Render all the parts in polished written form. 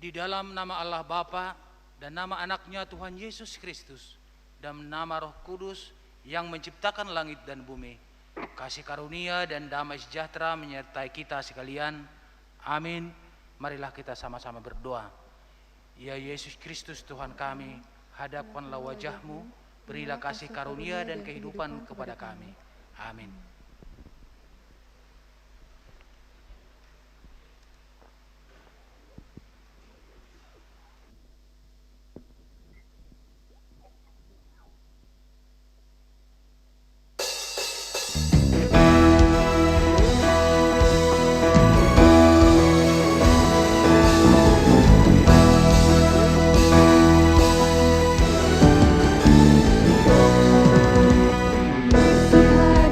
Di dalam nama Allah Bapa dan nama anaknya Tuhan Yesus Kristus dan nama Roh Kudus yang menciptakan langit dan bumi, kasih karunia dan damai sejahtera menyertai kita sekalian. Amin. Marilah kita sama-sama berdoa. Ya Yesus Kristus Tuhan kami, hadapkanlah wajah-Mu, berilah kasih karunia dan kehidupan kepada kami. Amin.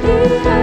Hadirat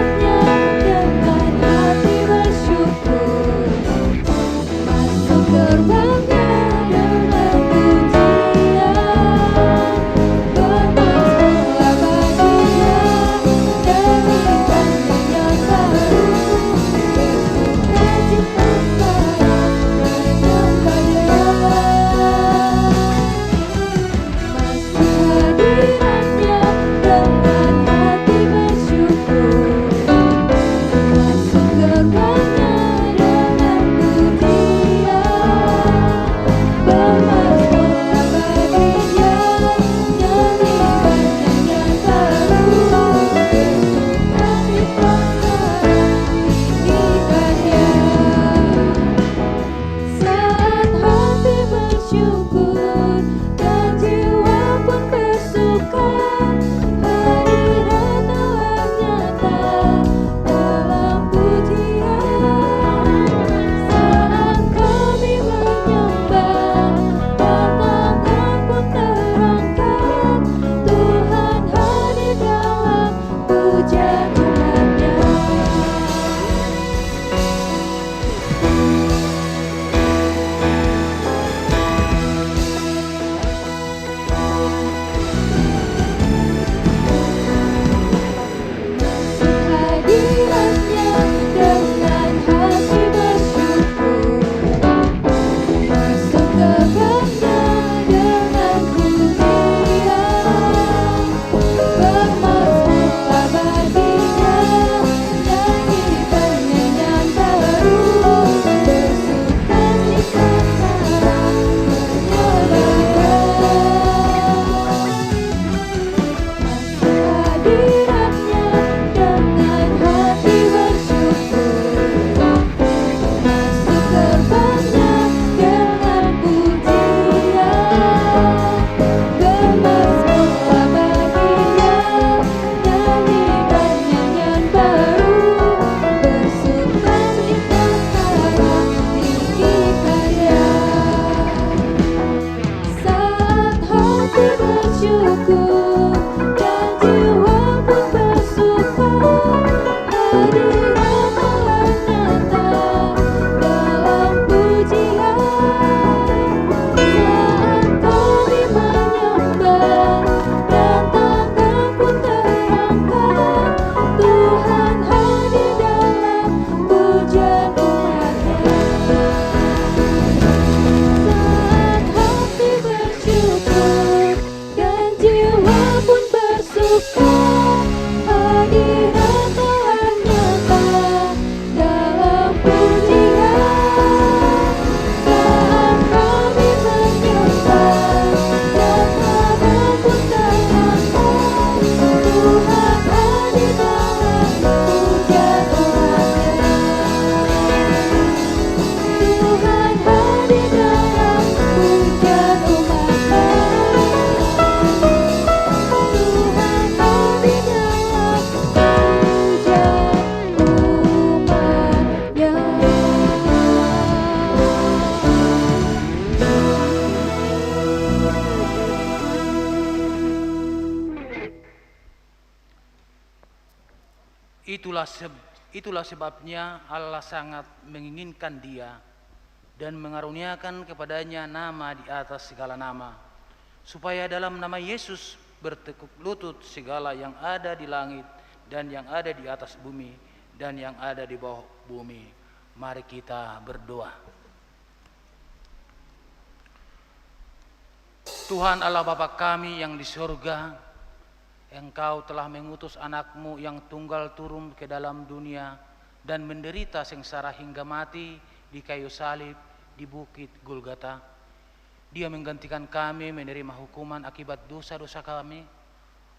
Itulah sebabnya Allah sangat menginginkan dia dan mengaruniakan kepadanya nama di atas segala nama, supaya dalam nama Yesus bertekuk lutut segala yang ada di langit dan yang ada di atas bumi dan yang ada di bawah bumi. Mari kita berdoa. Tuhan Allah Bapa kami yang di surga, Engkau telah mengutus anak-Mu yang tunggal turun ke dalam dunia dan menderita sengsara hingga mati di kayu salib di bukit Golgota. Dia menggantikan kami menerima hukuman akibat dosa-dosa kami.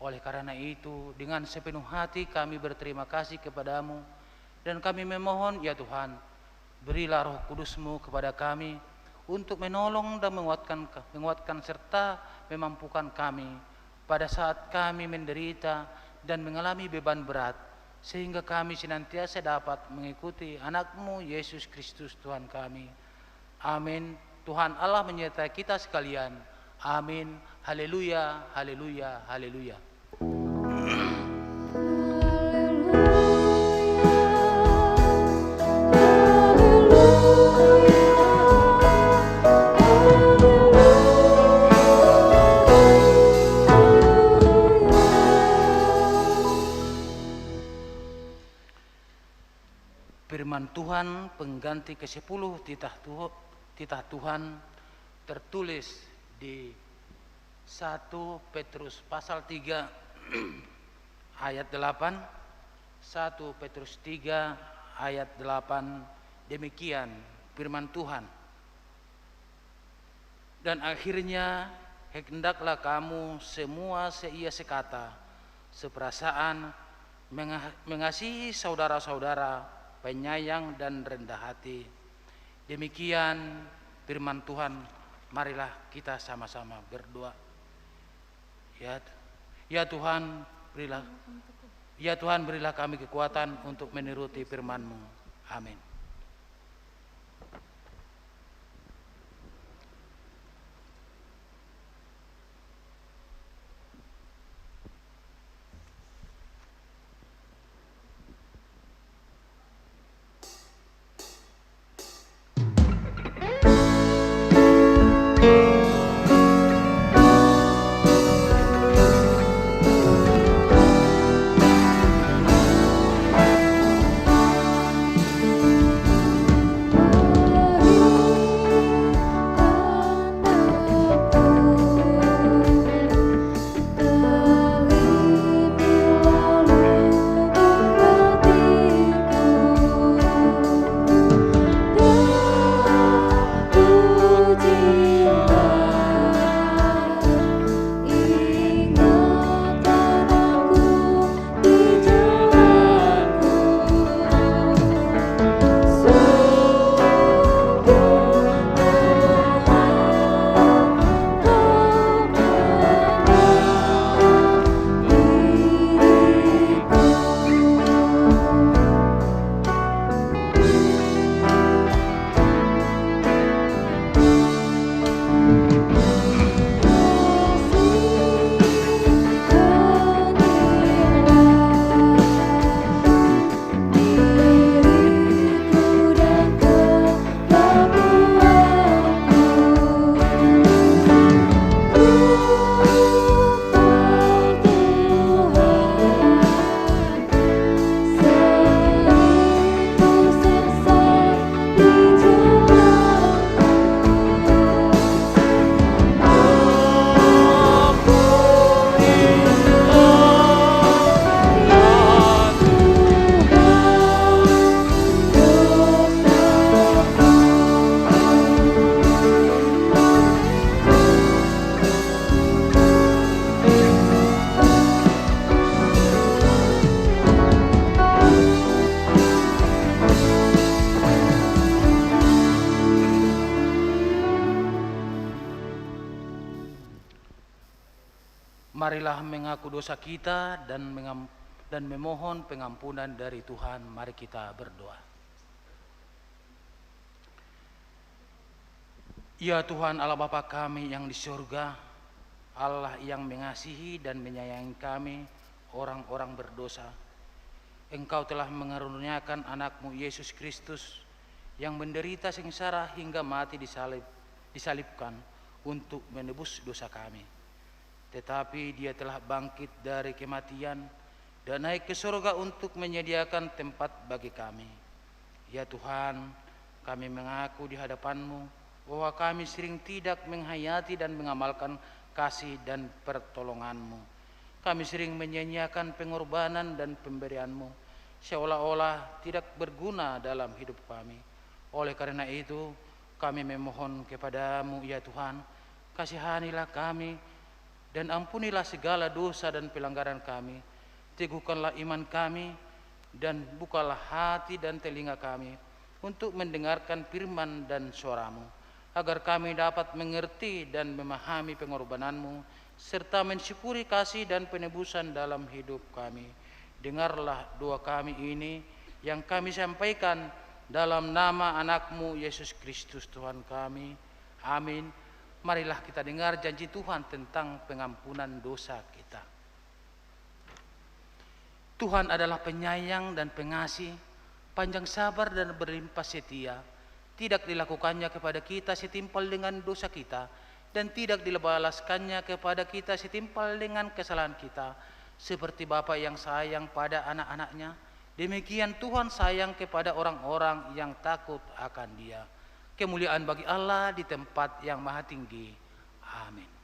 Oleh karena itu, dengan sepenuh hati kami berterima kasih kepadamu dan kami memohon, ya Tuhan, berilah Roh Kudus-Mu kepada kami untuk menolong dan menguatkan serta memampukan kami pada saat kami menderita dan mengalami beban berat, sehingga kami senantiasa dapat mengikuti anak-Mu Yesus Kristus Tuhan kami. Amin. Tuhan Allah menyertai kita sekalian. Amin. Haleluya, haleluya, haleluya. Firman Tuhan pengganti ke-10 titah Tuhan tertulis di 1 Petrus pasal 3 ayat 8. 1 Petrus 3 ayat 8, demikian firman Tuhan. Dan akhirnya hendaklah kamu semua seia sekata, seperasaan, mengasihi saudara-saudara, penyayang dan rendah hati. Demikian firman Tuhan. Marilah kita sama-sama berdoa. Ya Tuhan, berilah kami kekuatan untuk menuruti firman-Mu. Amin. Marilah mengaku dosa kita dan memohon pengampunan dari Tuhan. Mari kita berdoa. Ya Tuhan Allah Bapa kami yang di surga, Allah yang mengasihi dan menyayangi kami orang-orang berdosa. Engkau telah mengaruniakan anakmu Yesus Kristus yang menderita sengsara hingga mati disalibkan untuk menebus dosa kami. Tetapi dia telah bangkit dari kematian dan naik ke surga untuk menyediakan tempat bagi kami. Ya Tuhan, kami mengaku di hadapan-Mu bahwa kami sering tidak menghayati dan mengamalkan kasih dan pertolongan-Mu. Kami sering menyia-nyiakan pengorbanan dan pemberian-Mu, seolah-olah tidak berguna dalam hidup kami. Oleh karena itu, kami memohon kepada-Mu, ya Tuhan, kasihanilah kami dan ampunilah segala dosa dan pelanggaran kami. Teguhkanlah iman kami dan bukalah hati dan telinga kami untuk mendengarkan firman dan suara-Mu, agar kami dapat mengerti dan memahami pengorbanan-Mu serta mensyukuri kasih dan penebusan dalam hidup kami. Dengarlah doa kami ini yang kami sampaikan dalam nama anak-Mu Yesus Kristus Tuhan kami. Amin. Marilah kita dengar janji Tuhan tentang pengampunan dosa kita. Tuhan adalah penyayang dan pengasih, panjang sabar dan berlimpah setia. Tidak dilakukannya kepada kita setimpal dengan dosa kita, dan tidak dibalaskannya kepada kita setimpal dengan kesalahan kita. Seperti Bapa yang sayang pada anak-anaknya, demikian Tuhan sayang kepada orang-orang yang takut akan Dia. Kemuliaan bagi Allah di tempat yang maha tinggi. Amin.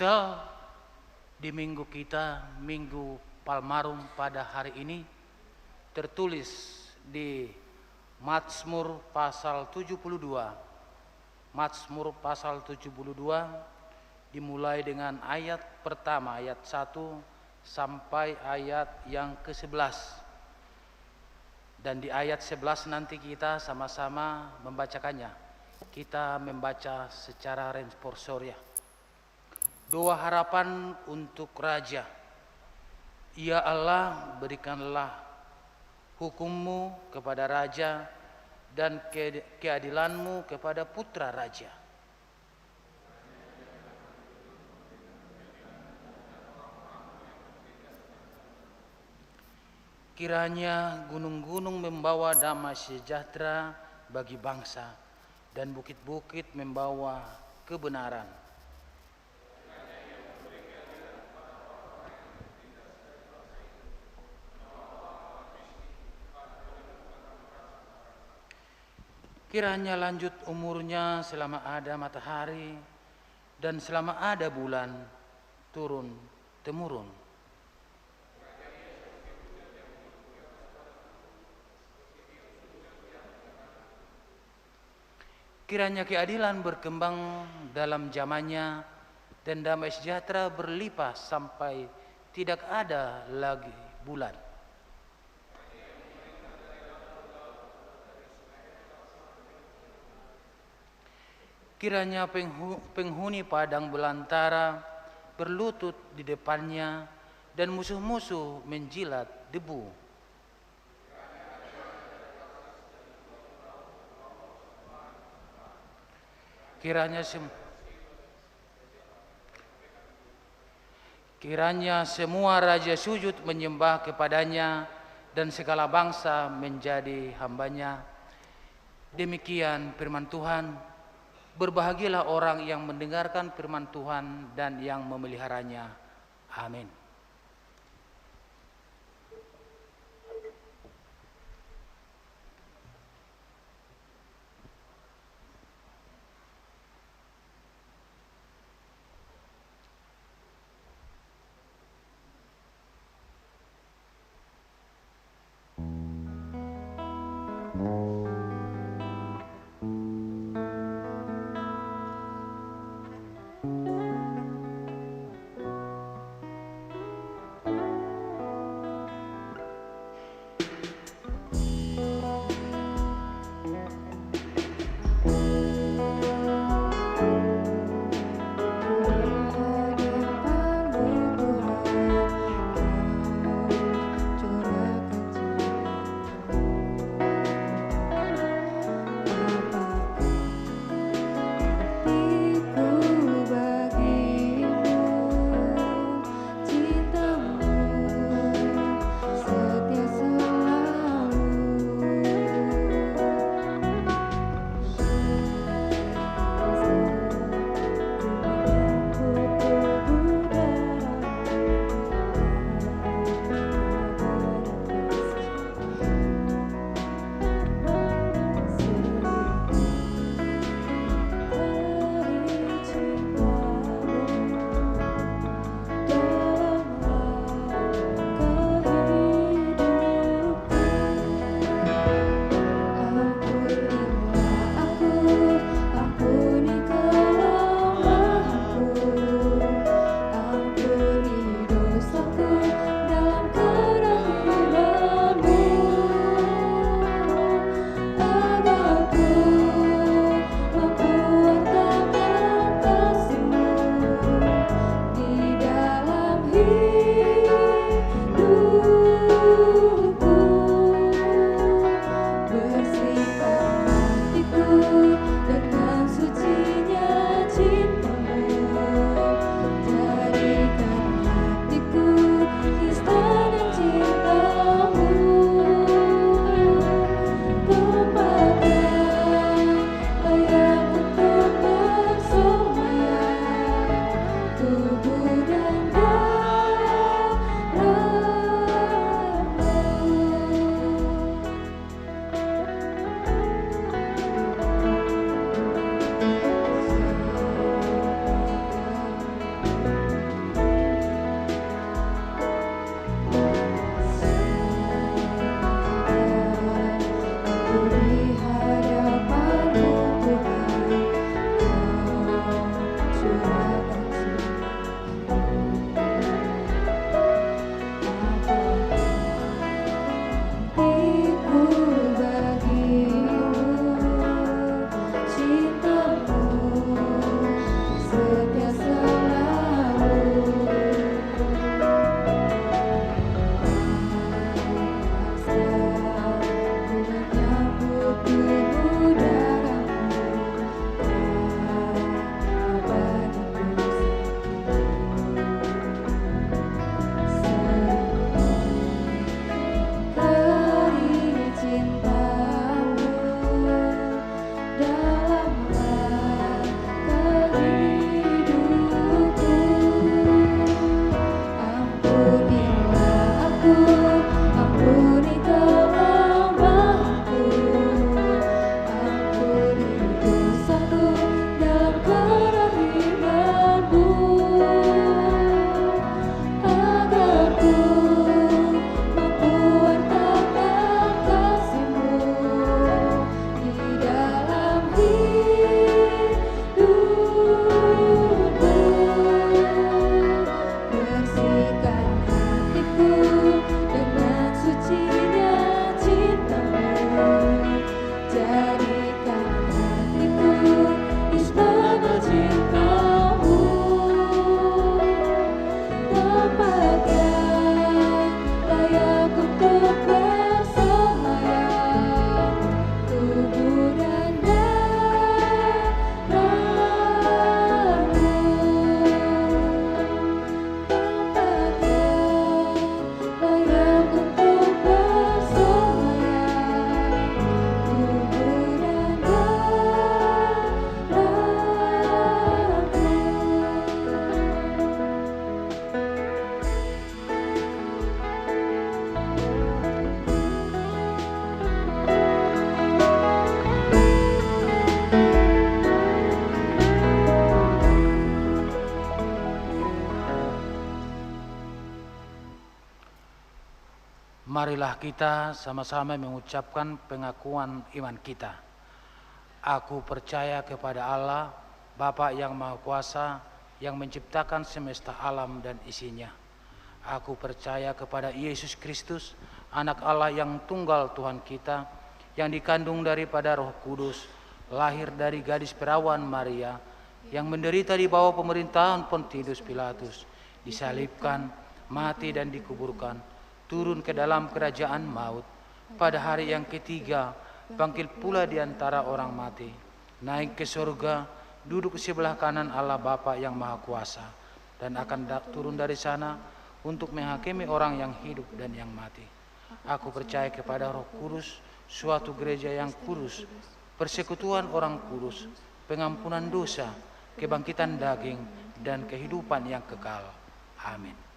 Epistel di minggu kita, Minggu Palmarum pada hari ini tertulis di Mazmur pasal 72. Mazmur pasal 72 dimulai dengan ayat pertama, ayat 1 sampai ayat yang ke-11. Dan di ayat 11 nanti kita sama-sama membacakannya. Kita membaca secara responsorial. Doa harapan untuk Raja. Ya Allah, berikanlah hukum-Mu kepada Raja dan keadilan-Mu kepada putra Raja. Kiranya gunung-gunung membawa damai sejahtera bagi bangsa dan bukit-bukit membawa kebenaran. Kiranya lanjut umurnya selama ada matahari dan selama ada bulan turun temurun. Kiranya keadilan berkembang dalam zamannya dan damai sejahtera berlimpah sampai tidak ada lagi bulan. Kiranya penghuni padang belantara berlutut di depannya dan musuh-musuh menjilat debu. Kiranya semua raja sujud menyembah kepadanya dan segala bangsa menjadi hambanya. Demikian firman Tuhan. Berbahagialah orang yang mendengarkan firman Tuhan dan yang memeliharanya. Amin. Marilah kita sama-sama mengucapkan pengakuan iman kita. Aku percaya kepada Allah, Bapa yang Maha Kuasa, yang menciptakan semesta alam dan isinya. Aku percaya kepada Yesus Kristus, Anak Allah yang tunggal Tuhan kita, yang dikandung daripada Roh Kudus, lahir dari gadis perawan Maria, yang menderita di bawah pemerintahan Pontius Pilatus, disalibkan, mati dan dikuburkan, turun ke dalam kerajaan maut, pada hari yang ketiga bangkit pula di antara orang mati, naik ke surga, duduk di sebelah kanan Allah Bapa yang Maha Kuasa, dan akan turun dari sana untuk menghakimi orang yang hidup dan yang mati. Aku percaya kepada Roh Kudus, suatu gereja yang kudus, persekutuan orang kudus, pengampunan dosa, kebangkitan daging, dan kehidupan yang kekal. Amin.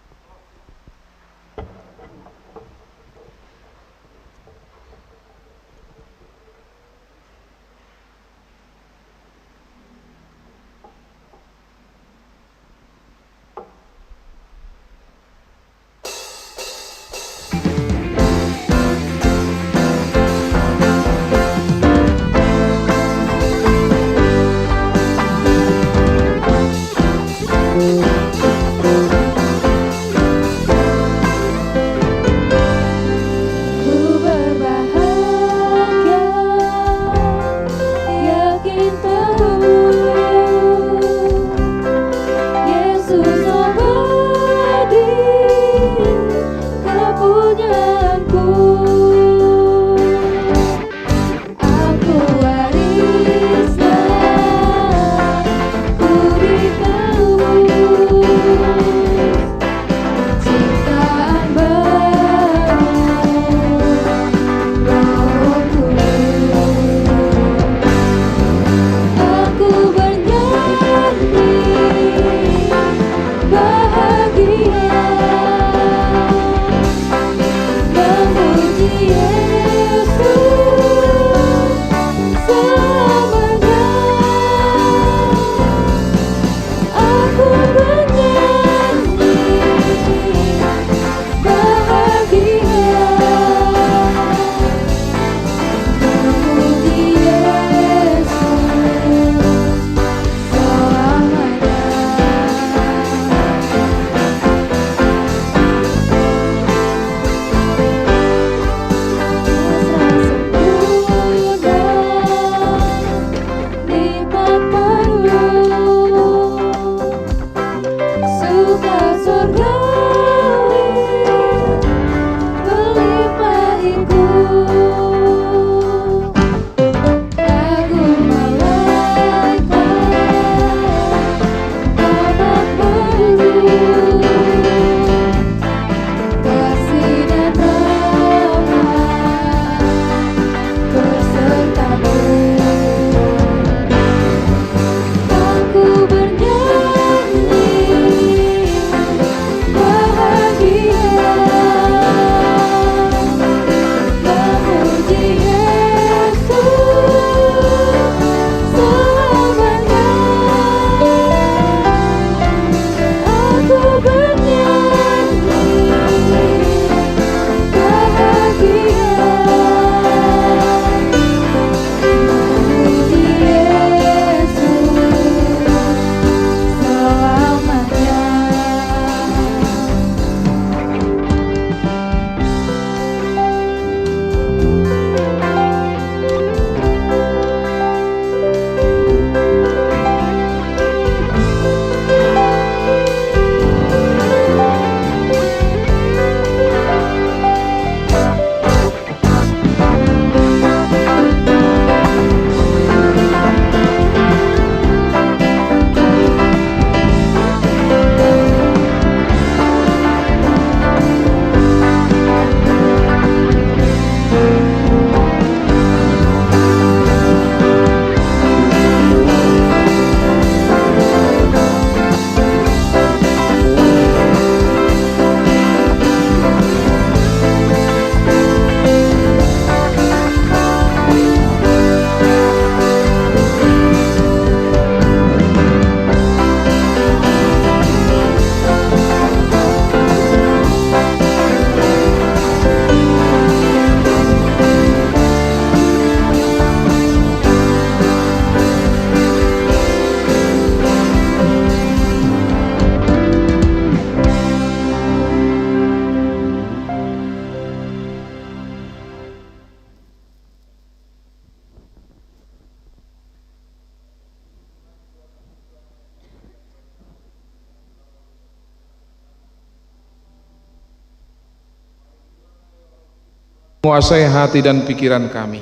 Menguasai hati dan pikiran kami,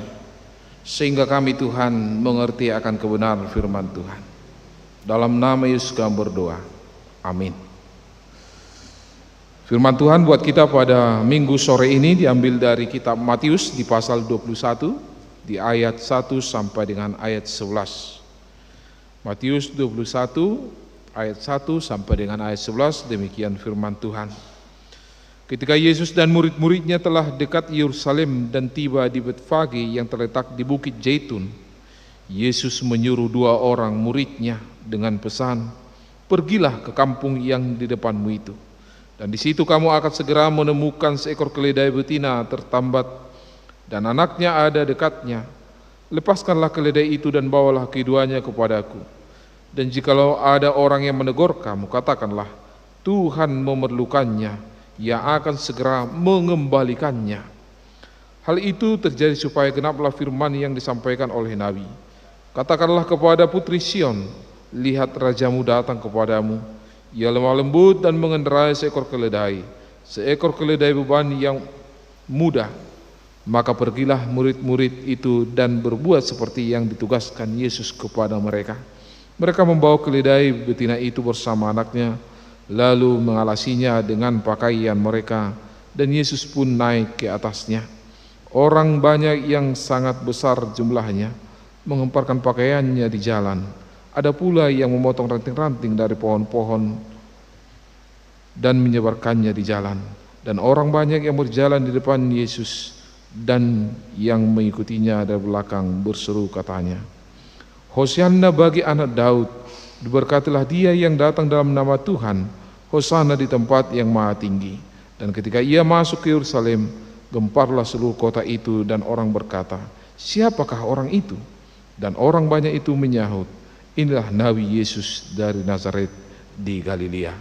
sehingga kami Tuhan mengerti akan kebenaran firman Tuhan. Dalam nama Yesus kami berdoa, amin. Firman Tuhan buat kita pada minggu sore ini diambil dari kitab Matius di pasal 21, di ayat 1 sampai dengan ayat 11. Matius 21 ayat 1 sampai dengan ayat 11, demikian firman Tuhan. Ketika Yesus dan murid-muridnya telah dekat Yerusalem dan tiba di Betfage yang terletak di Bukit Zaitun, Yesus menyuruh 2 orang muridnya dengan pesan, "Pergilah ke kampung yang di depanmu itu, dan di situ kamu akan segera menemukan seekor keledai betina tertambat dan anaknya ada dekatnya. Lepaskanlah keledai itu dan bawalah keduanya kepadaku. Dan jikalau ada orang yang menegur kamu, katakanlah, Tuhan memerlukannya, Ia akan segera mengembalikannya." Hal itu terjadi supaya genaplah firman yang disampaikan oleh Nabi. "Katakanlah kepada putri Sion, lihat rajamu datang kepadamu. Ia lemah lembut dan mengendarai seekor keledai beban yang mudah." Maka pergilah murid-murid itu dan berbuat seperti yang ditugaskan Yesus kepada mereka. Mereka membawa keledai betina itu bersama anaknya, lalu mengalasinya dengan pakaian mereka, dan Yesus pun naik ke atasnya. Orang banyak yang sangat besar jumlahnya mengemparkan pakaiannya di jalan. Ada pula yang memotong ranting-ranting dari pohon-pohon dan menyebarkannya di jalan. Dan orang banyak yang berjalan di depan Yesus dan yang mengikutinya dari belakang berseru katanya, "Hosianna bagi anak Daud, diberkatilah dia yang datang dalam nama Tuhan, Hosana di tempat yang maha tinggi." Dan ketika ia masuk ke Yerusalem, gemparlah seluruh kota itu, dan orang berkata, "Siapakah orang itu?" Dan orang banyak itu menyahut, "Inilah Nabi Yesus dari Nazaret di Galilea."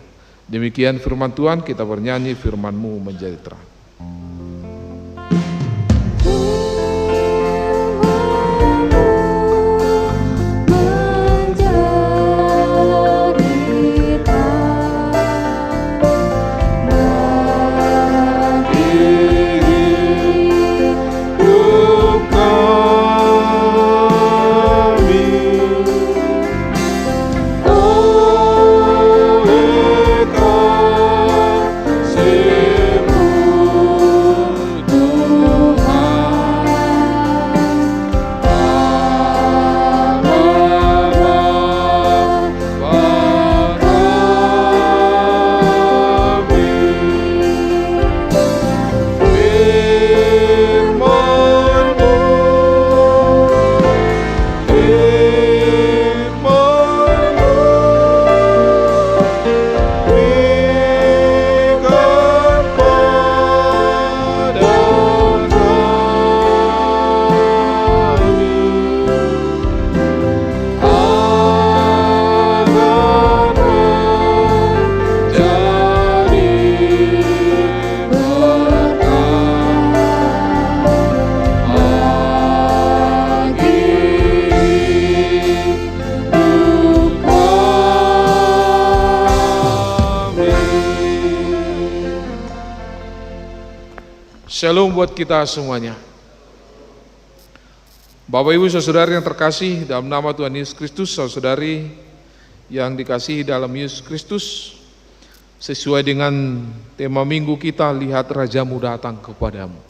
Demikian firman Tuhan, kita bernyanyi firman-Mu menjadi terang. Shalom buat kita semuanya. Bapak Ibu saudara yang terkasih dalam nama Tuhan Yesus Kristus, saudari yang dikasihi dalam Yesus Kristus, sesuai dengan tema minggu kita, lihat Rajamu datang kepadamu.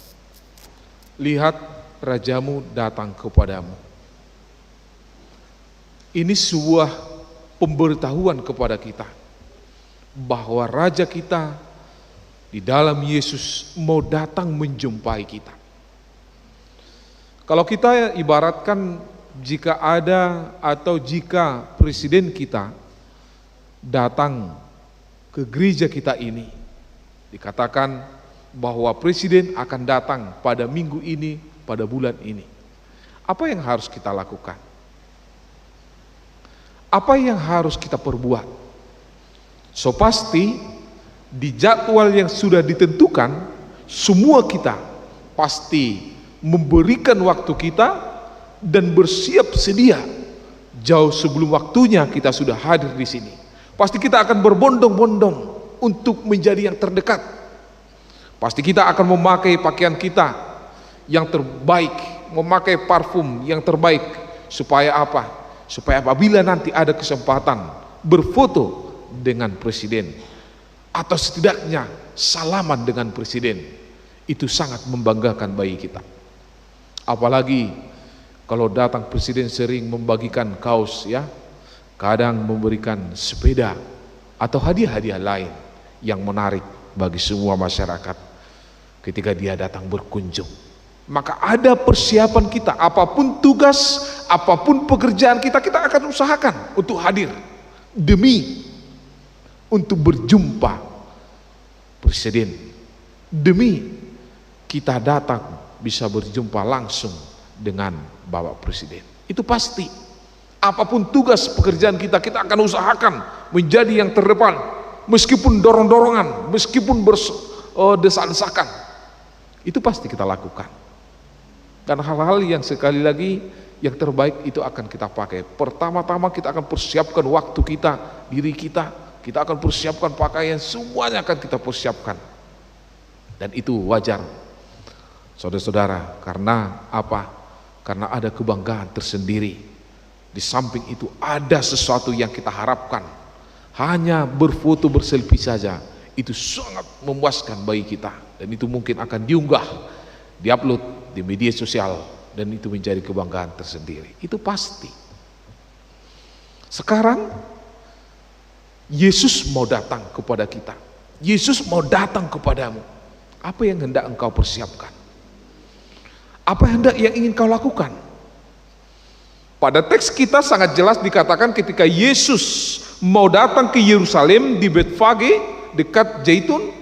Lihat Rajamu datang kepadamu. Ini sebuah pemberitahuan kepada kita bahwa Raja kita di dalam Yesus mau datang menjumpai kita. Kalau kita ibaratkan, jika ada atau jika presiden kita datang ke gereja kita ini, dikatakan bahwa presiden akan datang pada minggu ini, pada bulan ini. Apa yang harus kita lakukan? Apa yang harus kita perbuat? So pasti di jadwal yang sudah ditentukan, semua kita pasti memberikan waktu kita dan bersiap sedia. Jauh sebelum waktunya kita sudah hadir di sini. Pasti kita akan berbondong-bondong untuk menjadi yang terdekat. Pasti kita akan memakai pakaian kita yang terbaik, memakai parfum yang terbaik. Supaya apa? Supaya apabila nanti ada kesempatan berfoto dengan presiden, atau setidaknya salaman dengan presiden, itu sangat membanggakan bagi kita. Apalagi kalau datang presiden sering membagikan kaos, ya, kadang memberikan sepeda atau hadiah-hadiah lain yang menarik bagi semua masyarakat ketika dia datang berkunjung. Maka ada persiapan kita, apapun tugas, apapun pekerjaan kita, kita akan usahakan untuk hadir demi untuk berjumpa presiden, demi kita datang bisa berjumpa langsung dengan Bapak Presiden. Itu pasti. Apapun tugas pekerjaan kita, kita akan usahakan menjadi yang terdepan, meskipun dorong-dorongan, meskipun desak-desakan, itu pasti kita lakukan. Dan hal-hal yang sekali lagi yang terbaik itu akan kita pakai. Pertama-tama kita akan persiapkan waktu kita, diri kita akan persiapkan pakaian, semuanya akan kita persiapkan. Dan itu wajar, saudara-saudara. Karena apa? Karena ada kebanggaan tersendiri. Di samping itu ada sesuatu yang kita harapkan. Hanya berfoto berselfie saja itu sangat memuaskan bagi kita, dan itu mungkin akan diunggah, diupload di media sosial, dan itu menjadi kebanggaan tersendiri. Itu pasti. Sekarang Yesus mau datang kepada kita. Yesus mau datang kepadamu. Apa yang hendak engkau persiapkan? Apa hendak yang ingin kau lakukan? Pada teks kita sangat jelas dikatakan ketika Yesus mau datang ke Yerusalem di Betfage dekat Zaitun,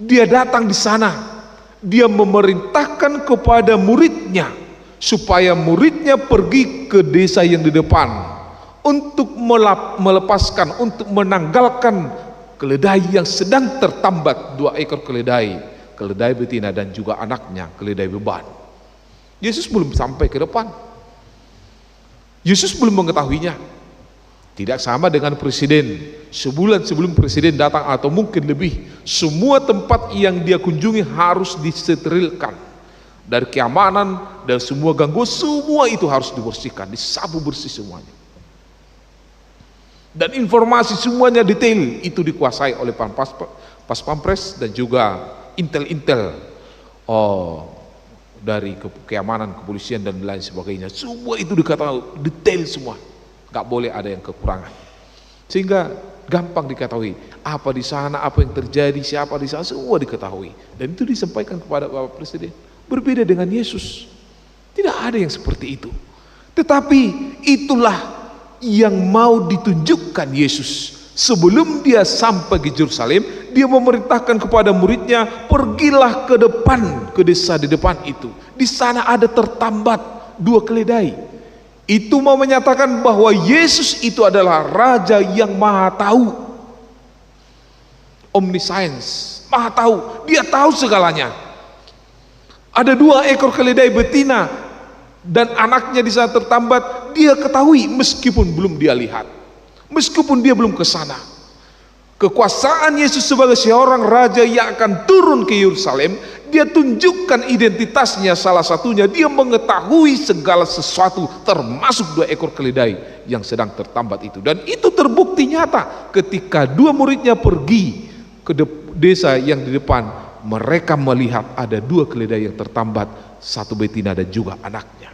dia datang di sana. Dia memerintahkan kepada muridnya supaya muridnya pergi ke desa yang di depan untuk melepaskan, untuk menanggalkan keledai yang sedang tertambat, 2 ekor keledai betina dan juga anaknya, keledai beban. Yesus belum sampai ke depan. Yesus belum mengetahuinya. Tidak sama dengan presiden. Sebulan sebelum presiden datang atau mungkin lebih, semua tempat yang dia kunjungi harus disterilkan. Dari keamanan dan semua gangguan, semua itu harus dibersihkan, disapu bersih semuanya. Dan informasi semuanya detail itu dikuasai oleh Pas Pampres dan juga intel-intel dari keamanan, kepolisian dan lain sebagainya. Semua itu dikatakan detail semua. Gak boleh ada yang kekurangan, sehingga gampang diketahui apa di sana, apa yang terjadi, siapa di sana, semua diketahui, dan itu disampaikan kepada Bapak Presiden. Berbeda dengan Yesus, tidak ada yang seperti itu. Tetapi itulah yang mau ditunjukkan Yesus. Sebelum dia sampai ke Yerusalem, dia memerintahkan kepada muridnya, pergilah ke depan, ke desa di depan itu. Di sana ada tertambat 2 keledai. Itu mau menyatakan bahwa Yesus itu adalah Raja yang Maha Tahu, omniscience, Maha Tahu. Dia tahu segalanya. Ada 2 ekor keledai betina dan anaknya di sana tertambat, dia ketahui meskipun belum dia lihat, meskipun dia belum ke sana. Kekuasaan Yesus sebagai seorang raja yang akan turun ke Yerusalem, dia tunjukkan identitasnya. Salah satunya dia mengetahui segala sesuatu, termasuk 2 ekor keledai yang sedang tertambat itu. Dan itu terbukti nyata ketika 2 muridnya pergi ke desa yang di depan. Mereka melihat ada 2 keledai yang tertambat, 1 betina dan juga anaknya.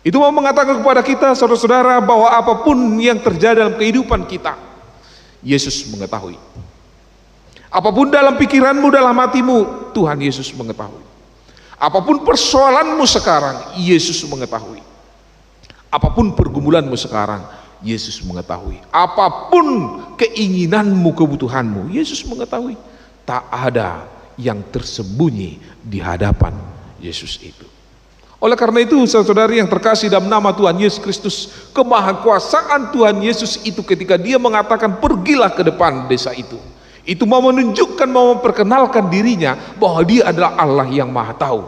Itu mau mengatakan kepada kita, saudara-saudara, bahwa apapun yang terjadi dalam kehidupan kita, Yesus mengetahui. Apapun dalam pikiranmu, dalam hatimu, Tuhan Yesus mengetahui. Apapun persoalanmu sekarang, Yesus mengetahui. Apapun pergumulanmu sekarang, Yesus mengetahui. Apapun keinginanmu, kebutuhanmu, Yesus mengetahui. Tak ada yang tersembunyi di hadapan Yesus itu. Oleh karena itu, saudara-saudari yang terkasih dalam nama Tuhan Yesus Kristus, kemahakuasaan Tuhan Yesus itu ketika dia mengatakan pergilah ke depan desa itu mau menunjukkan, mau memperkenalkan dirinya bahwa dia adalah Allah yang Maha Tahu,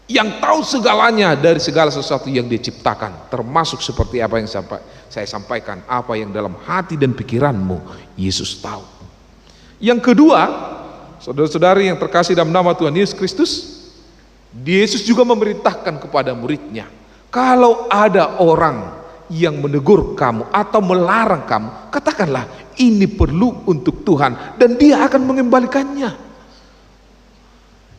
yang tahu segalanya dari segala sesuatu yang dia ciptakan, termasuk seperti apa yang saya sampaikan, apa yang dalam hati dan pikiranmu, Yesus tahu. Yang kedua, saudara-saudari yang terkasih dalam nama Tuhan Yesus Kristus, Yesus juga memerintahkan kepada muridnya, kalau ada orang yang menegur kamu atau melarang kamu, katakanlah ini perlu untuk Tuhan dan Dia akan mengembalikannya.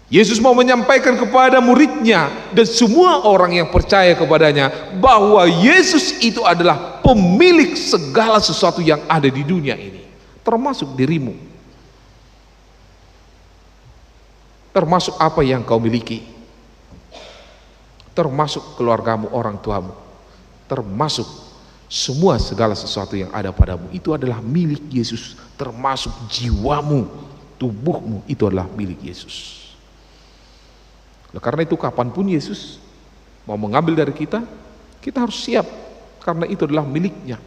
Yesus mau menyampaikan kepada muridnya dan semua orang yang percaya kepadanya bahwa Yesus itu adalah pemilik segala sesuatu yang ada di dunia ini, termasuk dirimu, termasuk apa yang kau miliki, termasuk keluargamu, orang tuamu, termasuk semua segala sesuatu yang ada padamu. Itu adalah milik Yesus, termasuk jiwamu, tubuhmu, itu adalah milik Yesus. Karena itu kapanpun Yesus mau mengambil dari kita, kita harus siap, karena itu adalah miliknya.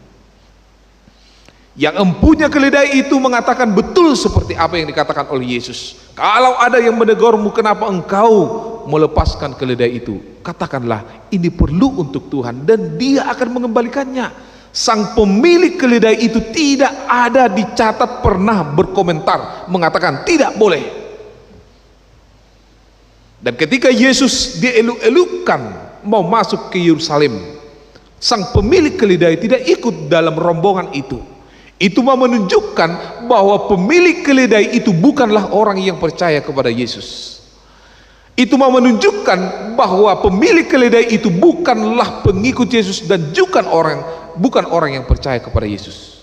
Yang empunya keledai itu mengatakan betul seperti apa yang dikatakan oleh Yesus. Kalau ada yang menegurmu, kenapa engkau melepaskan keledai itu? Katakanlah ini perlu untuk Tuhan dan Dia akan mengembalikannya. Sang pemilik keledai itu tidak ada dicatat pernah berkomentar mengatakan tidak boleh. Dan ketika Yesus dieluk-elukkan mau masuk ke Yerusalem, sang pemilik keledai tidak ikut dalam rombongan itu. Itu mau menunjukkan bahwa pemilik keledai itu bukanlah orang yang percaya kepada Yesus. Itu mau menunjukkan bahwa pemilik keledai itu bukanlah pengikut Yesus dan bukan orang yang percaya kepada Yesus.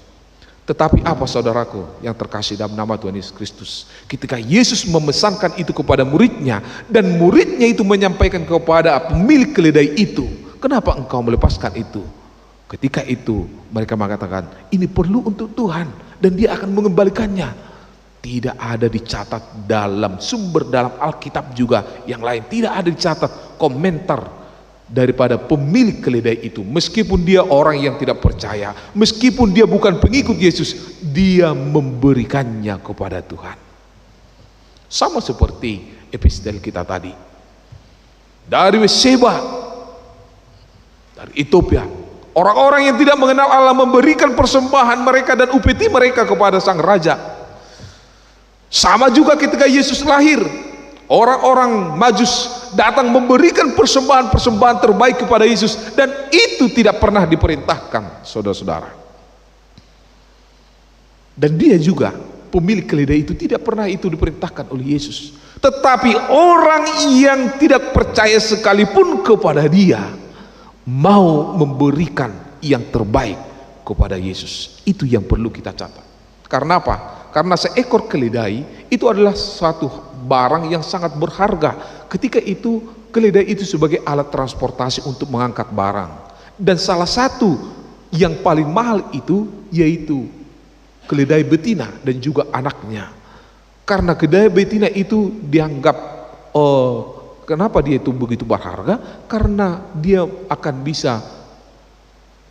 Tetapi apa, saudaraku yang terkasih dalam nama Tuhan Yesus Kristus, ketika Yesus memesankan itu kepada muridnya dan muridnya itu menyampaikan kepada pemilik keledai itu, kenapa engkau melepaskan itu? Ketika itu mereka mengatakan ini perlu untuk Tuhan dan Dia akan mengembalikannya. Tidak ada dicatat dalam sumber dalam Alkitab juga yang lain, tidak ada dicatat komentar daripada pemilik keledai itu. Meskipun dia orang yang tidak percaya, meskipun dia bukan pengikut Yesus, dia memberikannya kepada Tuhan. Sama seperti epistel kita tadi, dari Sheba, dari Ethiopia, orang-orang yang tidak mengenal Allah memberikan persembahan mereka dan upeti mereka kepada sang raja. Sama juga ketika Yesus lahir, orang-orang Majus datang memberikan persembahan-persembahan terbaik kepada Yesus, dan itu tidak pernah diperintahkan, saudara-saudara. Dan dia juga, pemilik keledai itu, tidak pernah itu diperintahkan oleh Yesus. Tetapi orang yang tidak percaya sekalipun kepada Dia mau memberikan yang terbaik kepada Yesus. Itu yang perlu kita catat. Karena apa? Karena seekor keledai itu adalah suatu barang yang sangat berharga. Ketika itu keledai itu sebagai alat transportasi untuk mengangkat barang. Dan salah satu yang paling mahal itu yaitu keledai betina dan juga anaknya. Karena keledai betina itu dianggap kenapa dia itu begitu berharga? Karena dia akan bisa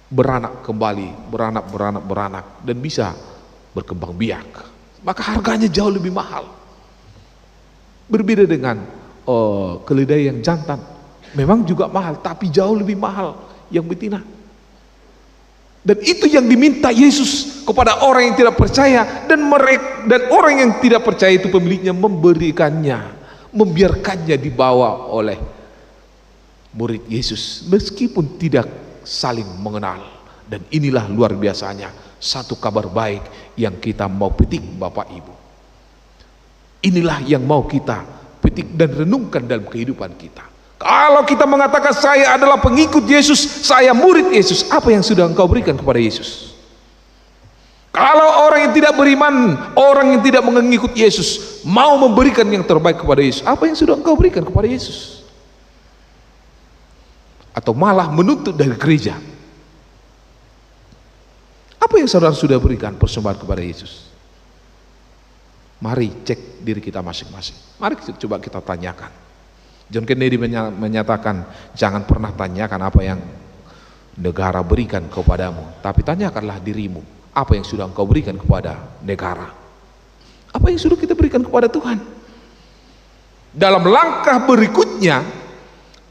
beranak kembali, beranak dan bisa berkembang biak. Maka harganya jauh lebih mahal. Berbeda dengan keledai yang jantan, memang juga mahal, tapi jauh lebih mahal yang betina. Dan itu yang diminta Yesus kepada orang yang tidak percaya, dan orang yang tidak percaya itu pemiliknya memberikannya, membiarkannya dibawa oleh murid Yesus meskipun tidak saling mengenal. Dan inilah luar biasanya satu kabar baik yang kita mau petik, Bapak Ibu. Inilah yang mau kita petik dan renungkan dalam kehidupan kita. Kalau kita mengatakan saya adalah pengikut Yesus, saya murid Yesus, apa yang sudah engkau berikan kepada Yesus? Kalau orang yang tidak beriman, orang yang tidak mengikut Yesus mau memberikan yang terbaik kepada Yesus, apa yang sudah engkau berikan kepada Yesus? Atau malah menuntut dari gereja, apa yang saudara sudah berikan persembahan kepada Yesus? Mari cek diri kita masing-masing. Mari coba kita tanyakan. John Kennedy menyatakan, jangan pernah tanyakan apa yang negara berikan kepadamu, tapi tanyakanlah dirimu, apa yang sudah engkau berikan kepada negara? Apa yang sudah kita berikan kepada Tuhan? Dalam langkah berikutnya,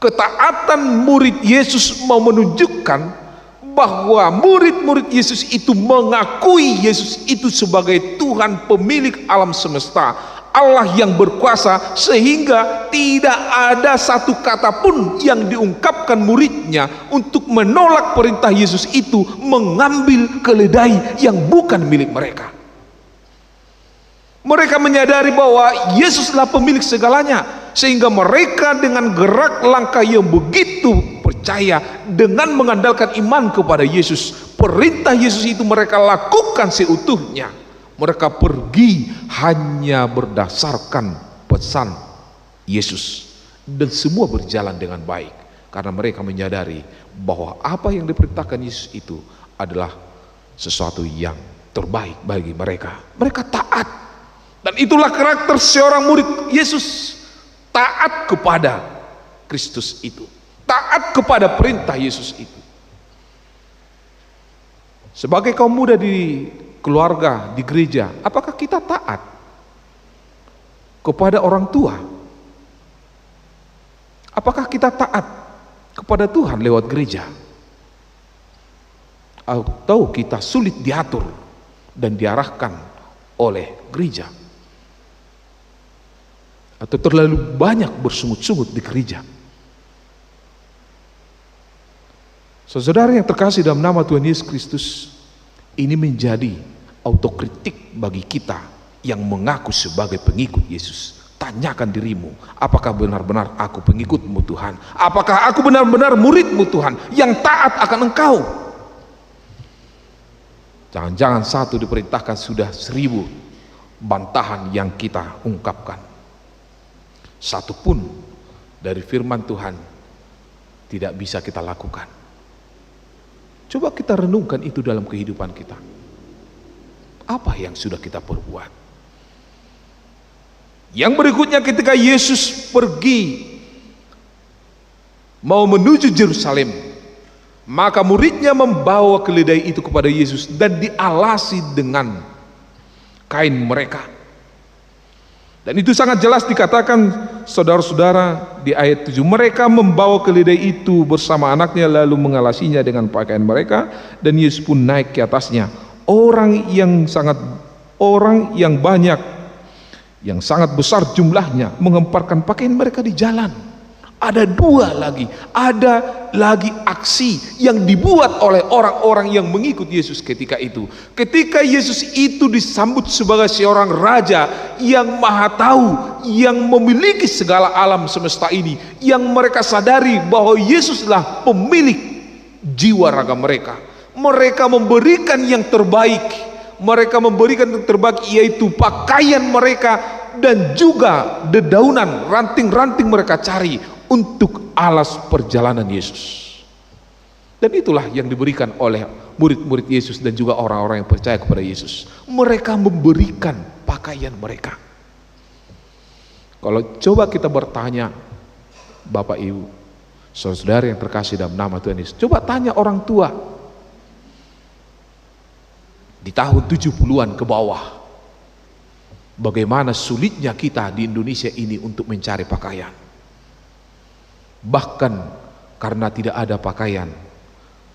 ketaatan murid Yesus mau menunjukkan bahwa murid-murid Yesus itu mengakui Yesus itu sebagai Tuhan pemilik alam semesta, Allah yang berkuasa sehingga tidak ada satu kata pun yang diungkapkan muridnya untuk menolak perintah Yesus itu mengambil keledai yang bukan milik mereka. Mereka menyadari bahwa Yesuslah pemilik segalanya, sehingga mereka dengan gerak langkah yang begitu percaya dengan mengandalkan iman kepada Yesus, perintah Yesus itu mereka lakukan seutuhnya. Mereka pergi hanya berdasarkan pesan Yesus, dan semua berjalan dengan baik karena mereka menyadari bahwa apa yang diperintahkan Yesus itu adalah sesuatu yang terbaik bagi mereka. Mereka taat, dan itulah karakter seorang murid Yesus, taat kepada Kristus itu, taat kepada perintah Yesus itu. Sebagai kaum muda di keluarga, di gereja, apakah kita taat kepada orang tua? Apakah kita taat kepada Tuhan lewat gereja? Atau kita sulit diatur dan diarahkan oleh gereja? Atau terlalu banyak bersungut-sungut di gereja? Saudara yang terkasih dalam nama Tuhan Yesus Kristus, ini menjadi autokritik bagi kita yang mengaku sebagai pengikut Yesus. Tanyakan dirimu, apakah benar-benar aku pengikutmu Tuhan? Apakah aku benar-benar muridmu Tuhan yang taat akan Engkau? Jangan-jangan satu diperintahkan sudah 1000 bantahan yang kita ungkapkan. Satu pun dari firman Tuhan tidak bisa kita lakukan. Coba kita renungkan itu dalam kehidupan kita. Apa yang sudah kita perbuat? Yang berikutnya, ketika Yesus pergi mau menuju Yerusalem, maka muridnya membawa keledai itu kepada Yesus dan dialasi dengan kain mereka. Dan itu sangat jelas dikatakan, saudara-saudara, di ayat 7, mereka membawa keledai itu bersama anaknya lalu mengalasinya dengan pakaian mereka, dan Yesus pun naik ke atasnya. Orang yang banyak, yang sangat besar jumlahnya, mengemparkan pakaian mereka di jalan. Ada lagi aksi yang dibuat oleh orang-orang yang mengikut Yesus ketika itu. Ketika Yesus itu disambut sebagai seorang raja yang maha tahu, yang memiliki segala alam semesta ini, yang mereka sadari bahwa Yesuslah pemilik jiwa raga mereka. Mereka memberikan yang terbaik. Mereka memberikan yang terbaik, yaitu pakaian mereka dan juga dedaunan, ranting-ranting mereka cari untuk alas perjalanan Yesus. Dan itulah yang diberikan oleh murid-murid Yesus dan juga orang-orang yang percaya kepada Yesus. Mereka memberikan pakaian mereka. Kalau coba kita bertanya, Bapak Ibu, saudara yang terkasih dalam nama Tuhan Yesus, coba tanya orang tua di tahun 70-an ke bawah, bagaimana sulitnya kita di Indonesia ini untuk mencari pakaian. Bahkan karena tidak ada pakaian,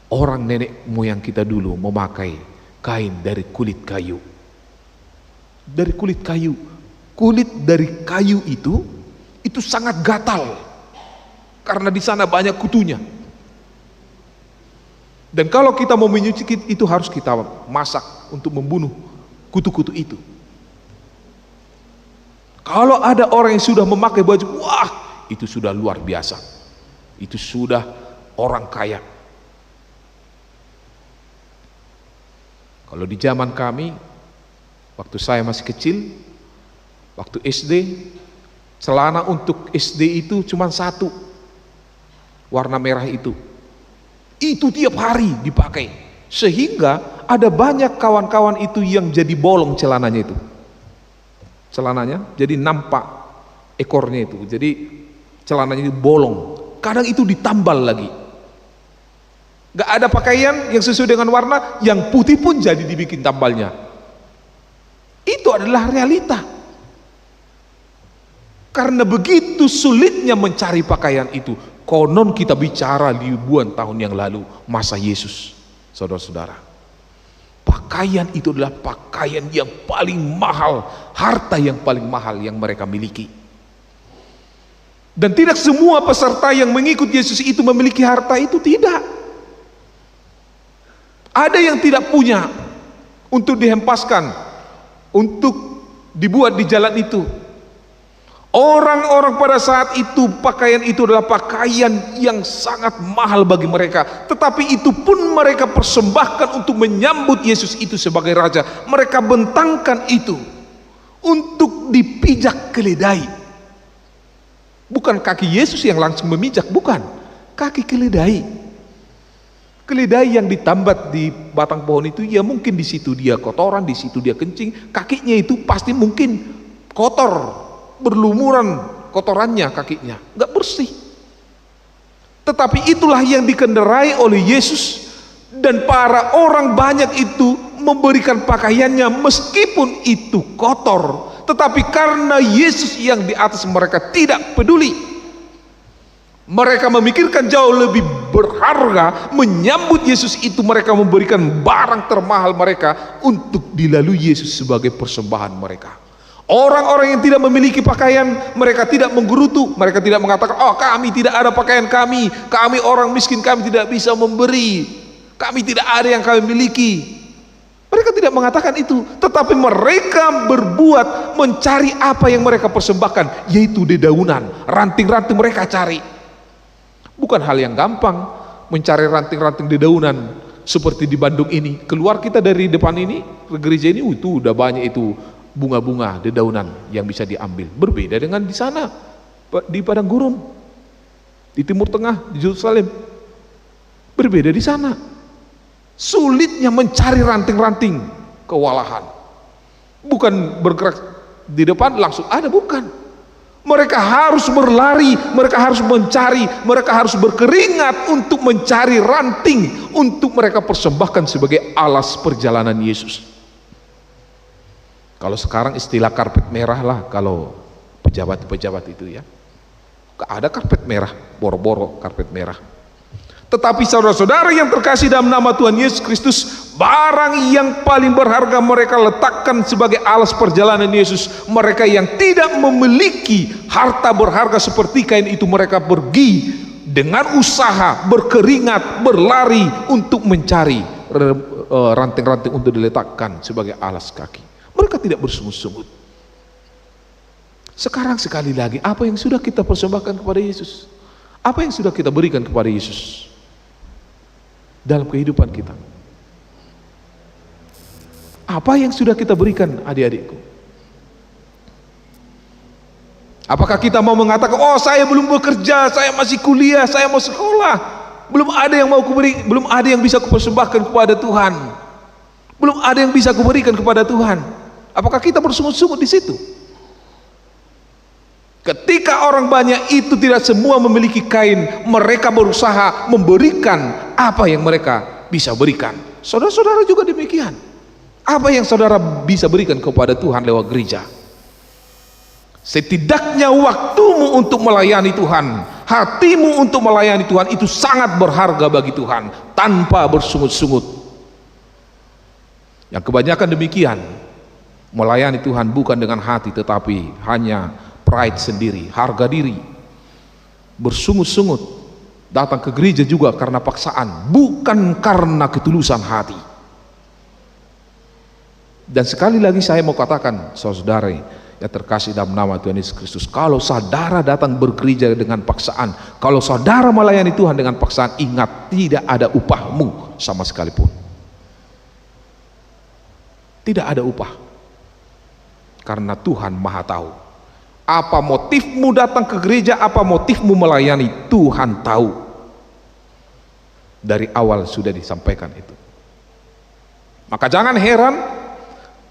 orang nenek moyang kita dulu memakai kain dari kulit kayu. Dari kulit kayu. Kulit dari kayu itu sangat gatal karena di sana banyak kutunya. Dan kalau kita mau menyuci itu harus kita masak untuk membunuh kutu-kutu itu. Kalau ada orang yang sudah memakai baju, wah, itu sudah luar biasa. Itu sudah orang kaya. Kalau di zaman kami, waktu saya masih kecil, waktu SD, celana untuk SD itu cuma satu, warna merah itu tiap hari dipakai, sehingga ada banyak kawan-kawan itu yang jadi bolong celananya itu. Celananya jadi nampak ekornya itu, jadi celananya itu bolong. Kadang itu ditambal lagi. Gak ada pakaian yang sesuai dengan warna, yang putih pun jadi dibikin tambalnya. Itu adalah realita. Karena begitu sulitnya mencari pakaian itu. Konon kita bicara ribuan tahun yang lalu, masa Yesus, saudara-saudara. pakaian itu adalah pakaian yang paling mahal, harta yang paling mahal yang mereka miliki. Dan tidak semua peserta yang mengikut Yesus itu memiliki harta itu, tidak. Ada yang tidak punya untuk dihempaskan, untuk dibuat di jalan itu. Orang-orang pada saat itu, pakaian itu adalah pakaian yang sangat mahal bagi mereka. Tetapi itu pun mereka persembahkan untuk menyambut Yesus itu sebagai Raja. Mereka bentangkan itu untuk dipijak keledai. Bukan kaki Yesus yang langsung memijak, bukan. Kaki keledai. Keledai yang ditambat di batang pohon itu, ya mungkin di situ dia kotoran, di situ dia kencing. Kakinya itu pasti mungkin kotor, berlumuran kotorannya kakinya, nggak bersih. Tetapi itulah yang dikendarai oleh Yesus, dan para orang banyak itu memberikan pakaiannya meskipun itu kotor. Tetapi karena Yesus yang di atas mereka tidak peduli, mereka memikirkan jauh lebih berharga menyambut Yesus itu. Mereka memberikan barang termahal mereka untuk dilalui Yesus sebagai persembahan mereka. Orang-orang yang tidak memiliki pakaian, mereka tidak menggerutu, mereka tidak mengatakan, oh kami tidak ada pakaian, kami orang miskin, kami tidak bisa memberi, kami tidak ada yang kami miliki. Mereka tidak mengatakan itu, tetapi mereka berbuat mencari apa yang mereka persembahkan, yaitu dedaunan, ranting-ranting mereka cari. Bukan hal yang gampang mencari ranting-ranting dedaunan seperti di Bandung ini. Keluar kita dari depan ini, gereja ini, itu udah banyak itu bunga-bunga dedaunan yang bisa diambil. Berbeda dengan di sana, di padang gurun, di Timur Tengah, di Yerusalem. Berbeda di sana. Sulitnya mencari ranting-ranting, kewalahan. Bukan bergerak di depan langsung ada, bukan. Mereka harus berlari, mereka harus mencari, mereka harus berkeringat untuk mencari ranting untuk mereka persembahkan sebagai alas perjalanan Yesus. Kalau sekarang istilah karpet merah lah, kalau pejabat-pejabat itu ya, ada karpet merah, boro-boro karpet merah. Tetapi saudara-saudara yang terkasih dalam nama Tuhan Yesus Kristus, barang yang paling berharga mereka letakkan sebagai alas perjalanan Yesus. Mereka yang tidak memiliki harta berharga seperti kain itu, mereka pergi dengan usaha, berkeringat, berlari untuk mencari ranting-ranting untuk diletakkan sebagai alas kaki. Mereka tidak bersungut-sungut. Sekarang sekali lagi, apa yang sudah kita persembahkan kepada Yesus? Apa yang sudah kita berikan kepada Yesus dalam kehidupan kita? Apa yang sudah kita berikan, adik-adikku? Apakah kita mau mengatakan, oh saya belum bekerja, saya masih kuliah, saya mau sekolah, belum ada yang mau kuberi, belum ada yang bisa kupersembahkan kepada Tuhan, belum ada yang bisa kuberikan kepada Tuhan? Apakah kita bersungut-sungut di situ? Ketika orang banyak itu tidak semua memiliki kain, mereka berusaha memberikan apa yang mereka bisa berikan. Saudara-saudara juga demikian. Apa yang saudara bisa berikan kepada Tuhan lewat gereja? Setidaknya waktumu untuk melayani Tuhan, hatimu untuk melayani Tuhan itu sangat berharga bagi Tuhan, tanpa bersungut-sungut. Yang kebanyakan demikian, melayani Tuhan bukan dengan hati, tetapi hanya pride sendiri, harga diri, bersungut-sungut, datang ke gereja juga karena paksaan, bukan karena ketulusan hati. Dan sekali lagi saya mau katakan, saudara yang terkasih dalam nama Tuhan Yesus Kristus, kalau saudara datang bergereja dengan paksaan, kalau saudara melayani Tuhan dengan paksaan, ingat, tidak ada upahmu sama sekalipun. Tidak ada upah, karena Tuhan Maha tahu. Apa motifmu datang ke gereja, apa motifmu melayani, Tuhan tahu. Dari awal sudah disampaikan itu. Maka jangan heran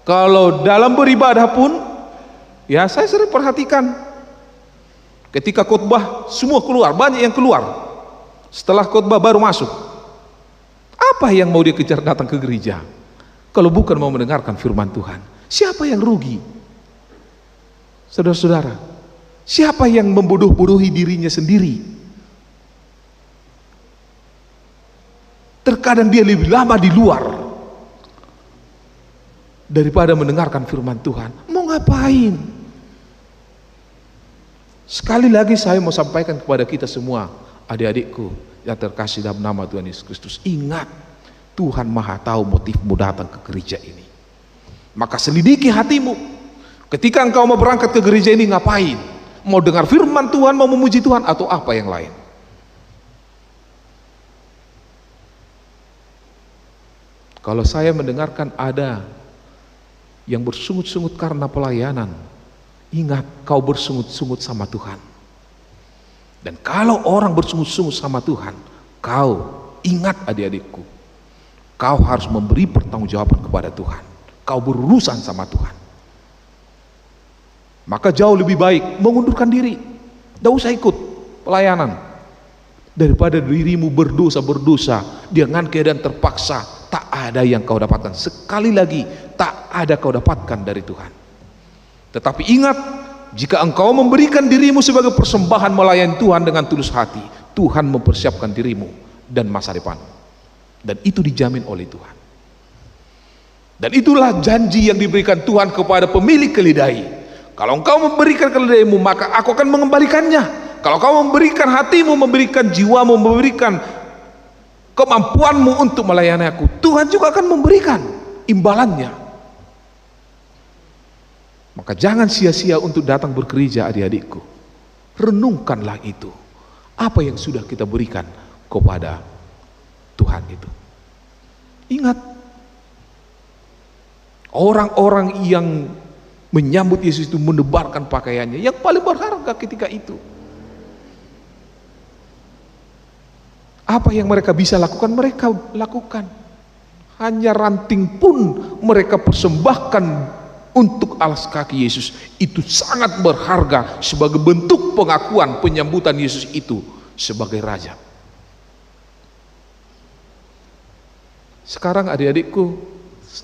kalau dalam beribadah pun, ya saya sering perhatikan, ketika khotbah semua keluar, banyak yang keluar. Setelah khotbah baru masuk. Apa yang mau dia kejar datang ke gereja? Kalau bukan mau mendengarkan firman Tuhan. Siapa yang rugi? Saudara-saudara, siapa yang membodoh-bodohi dirinya sendiri? Terkadang dia lebih lama di luar daripada mendengarkan firman Tuhan. Mau ngapain? Sekali lagi saya mau sampaikan kepada kita semua, adik-adikku yang terkasih dalam nama Tuhan Yesus Kristus, ingat, Tuhan Maha tahu motifmu datang ke gereja ini. Maka selidiki hatimu. Ketika engkau mau berangkat ke gereja ini, ngapain? Mau dengar firman Tuhan, mau memuji Tuhan, atau apa yang lain? Kalau saya mendengarkan ada yang bersungut-sungut karena pelayanan, ingat, kau bersungut-sungut sama Tuhan. Dan kalau orang bersungut-sungut sama Tuhan, kau ingat, adik-adikku, kau harus memberi pertanggungjawaban kepada Tuhan. Kau berurusan sama Tuhan. Maka jauh lebih baik mengundurkan diri, tidak usah ikut pelayanan, daripada dirimu berdosa dengan keadaan terpaksa. Tak ada yang kau dapatkan. Sekali lagi, tak ada kau dapatkan dari Tuhan. Tetapi ingat, jika engkau memberikan dirimu sebagai persembahan melayani Tuhan dengan tulus hati, Tuhan mempersiapkan dirimu dan masa depan. Dan itu dijamin oleh Tuhan. Dan itulah janji yang diberikan Tuhan kepada pemilik keledai. Kalau engkau memberikan keledaimu, maka aku akan mengembalikannya. Kalau kau memberikan hatimu, memberikan jiwamu, memberikan kemampuanmu untuk melayani aku, Tuhan juga akan memberikan imbalannya. Maka jangan sia-sia untuk datang bergereja, adik-adikku. Renungkanlah itu. Apa yang sudah kita berikan kepada Tuhan itu. Ingat, orang-orang yang menyambut Yesus itu menebarkan pakaiannya yang paling berharga ketika itu. Apa yang mereka bisa lakukan, mereka lakukan. Hanya ranting pun mereka persembahkan untuk alas kaki Yesus. Itu sangat berharga sebagai bentuk pengakuan penyambutan Yesus itu sebagai Raja. Sekarang adik-adikku,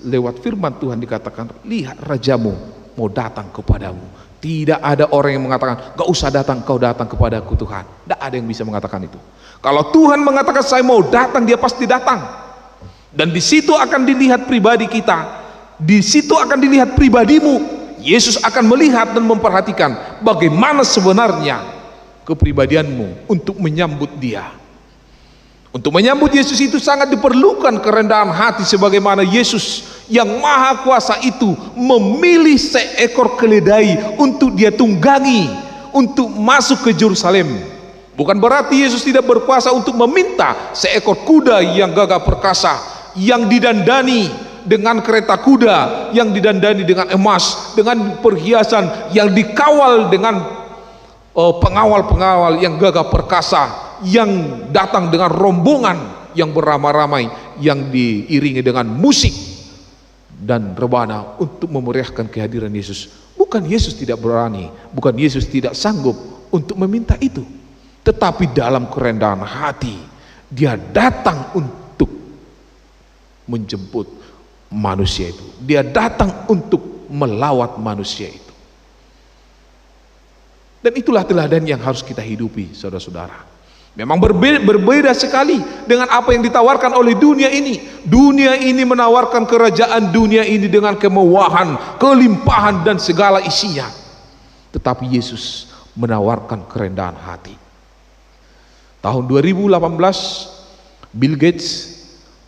lewat firman Tuhan dikatakan, lihat rajamu mau datang kepadamu. Tidak ada orang yang mengatakan, gak usah datang, kau datang kepadaku Tuhan. Tidak ada yang bisa mengatakan itu. Kalau Tuhan mengatakan saya mau datang, dia pasti datang. Dan di situ akan dilihat pribadi kita. Di situ akan dilihat pribadimu. Yesus akan melihat dan memperhatikan bagaimana sebenarnya kepribadianmu untuk menyambut dia. Untuk menyambut Yesus itu sangat diperlukan kerendahan hati, sebagaimana Yesus yang maha kuasa itu memilih seekor keledai untuk dia tunggangi untuk masuk ke Yerusalem. Bukan berarti Yesus tidak berkuasa untuk meminta seekor kuda yang gagah perkasa, yang didandani dengan kereta kuda, yang didandani dengan emas, dengan perhiasan, yang dikawal dengan pengawal-pengawal yang gagah perkasa, yang datang dengan rombongan yang beramai-ramai, yang diiringi dengan musik dan rebana untuk memeriahkan kehadiran Yesus. Bukan Yesus tidak berani, bukan Yesus tidak sanggup untuk meminta itu, tetapi dalam kerendahan hati dia datang untuk menjemput manusia itu. Dia datang untuk melawat manusia itu. Dan itulah teladan yang harus kita hidupi, saudara-saudara. Memang berbeda sekali dengan apa yang ditawarkan oleh dunia ini. Dunia ini menawarkan kerajaan dunia ini dengan kemewahan, kelimpahan dan segala isinya. Tetapi Yesus menawarkan kerendahan hati. Tahun 2018 Bill Gates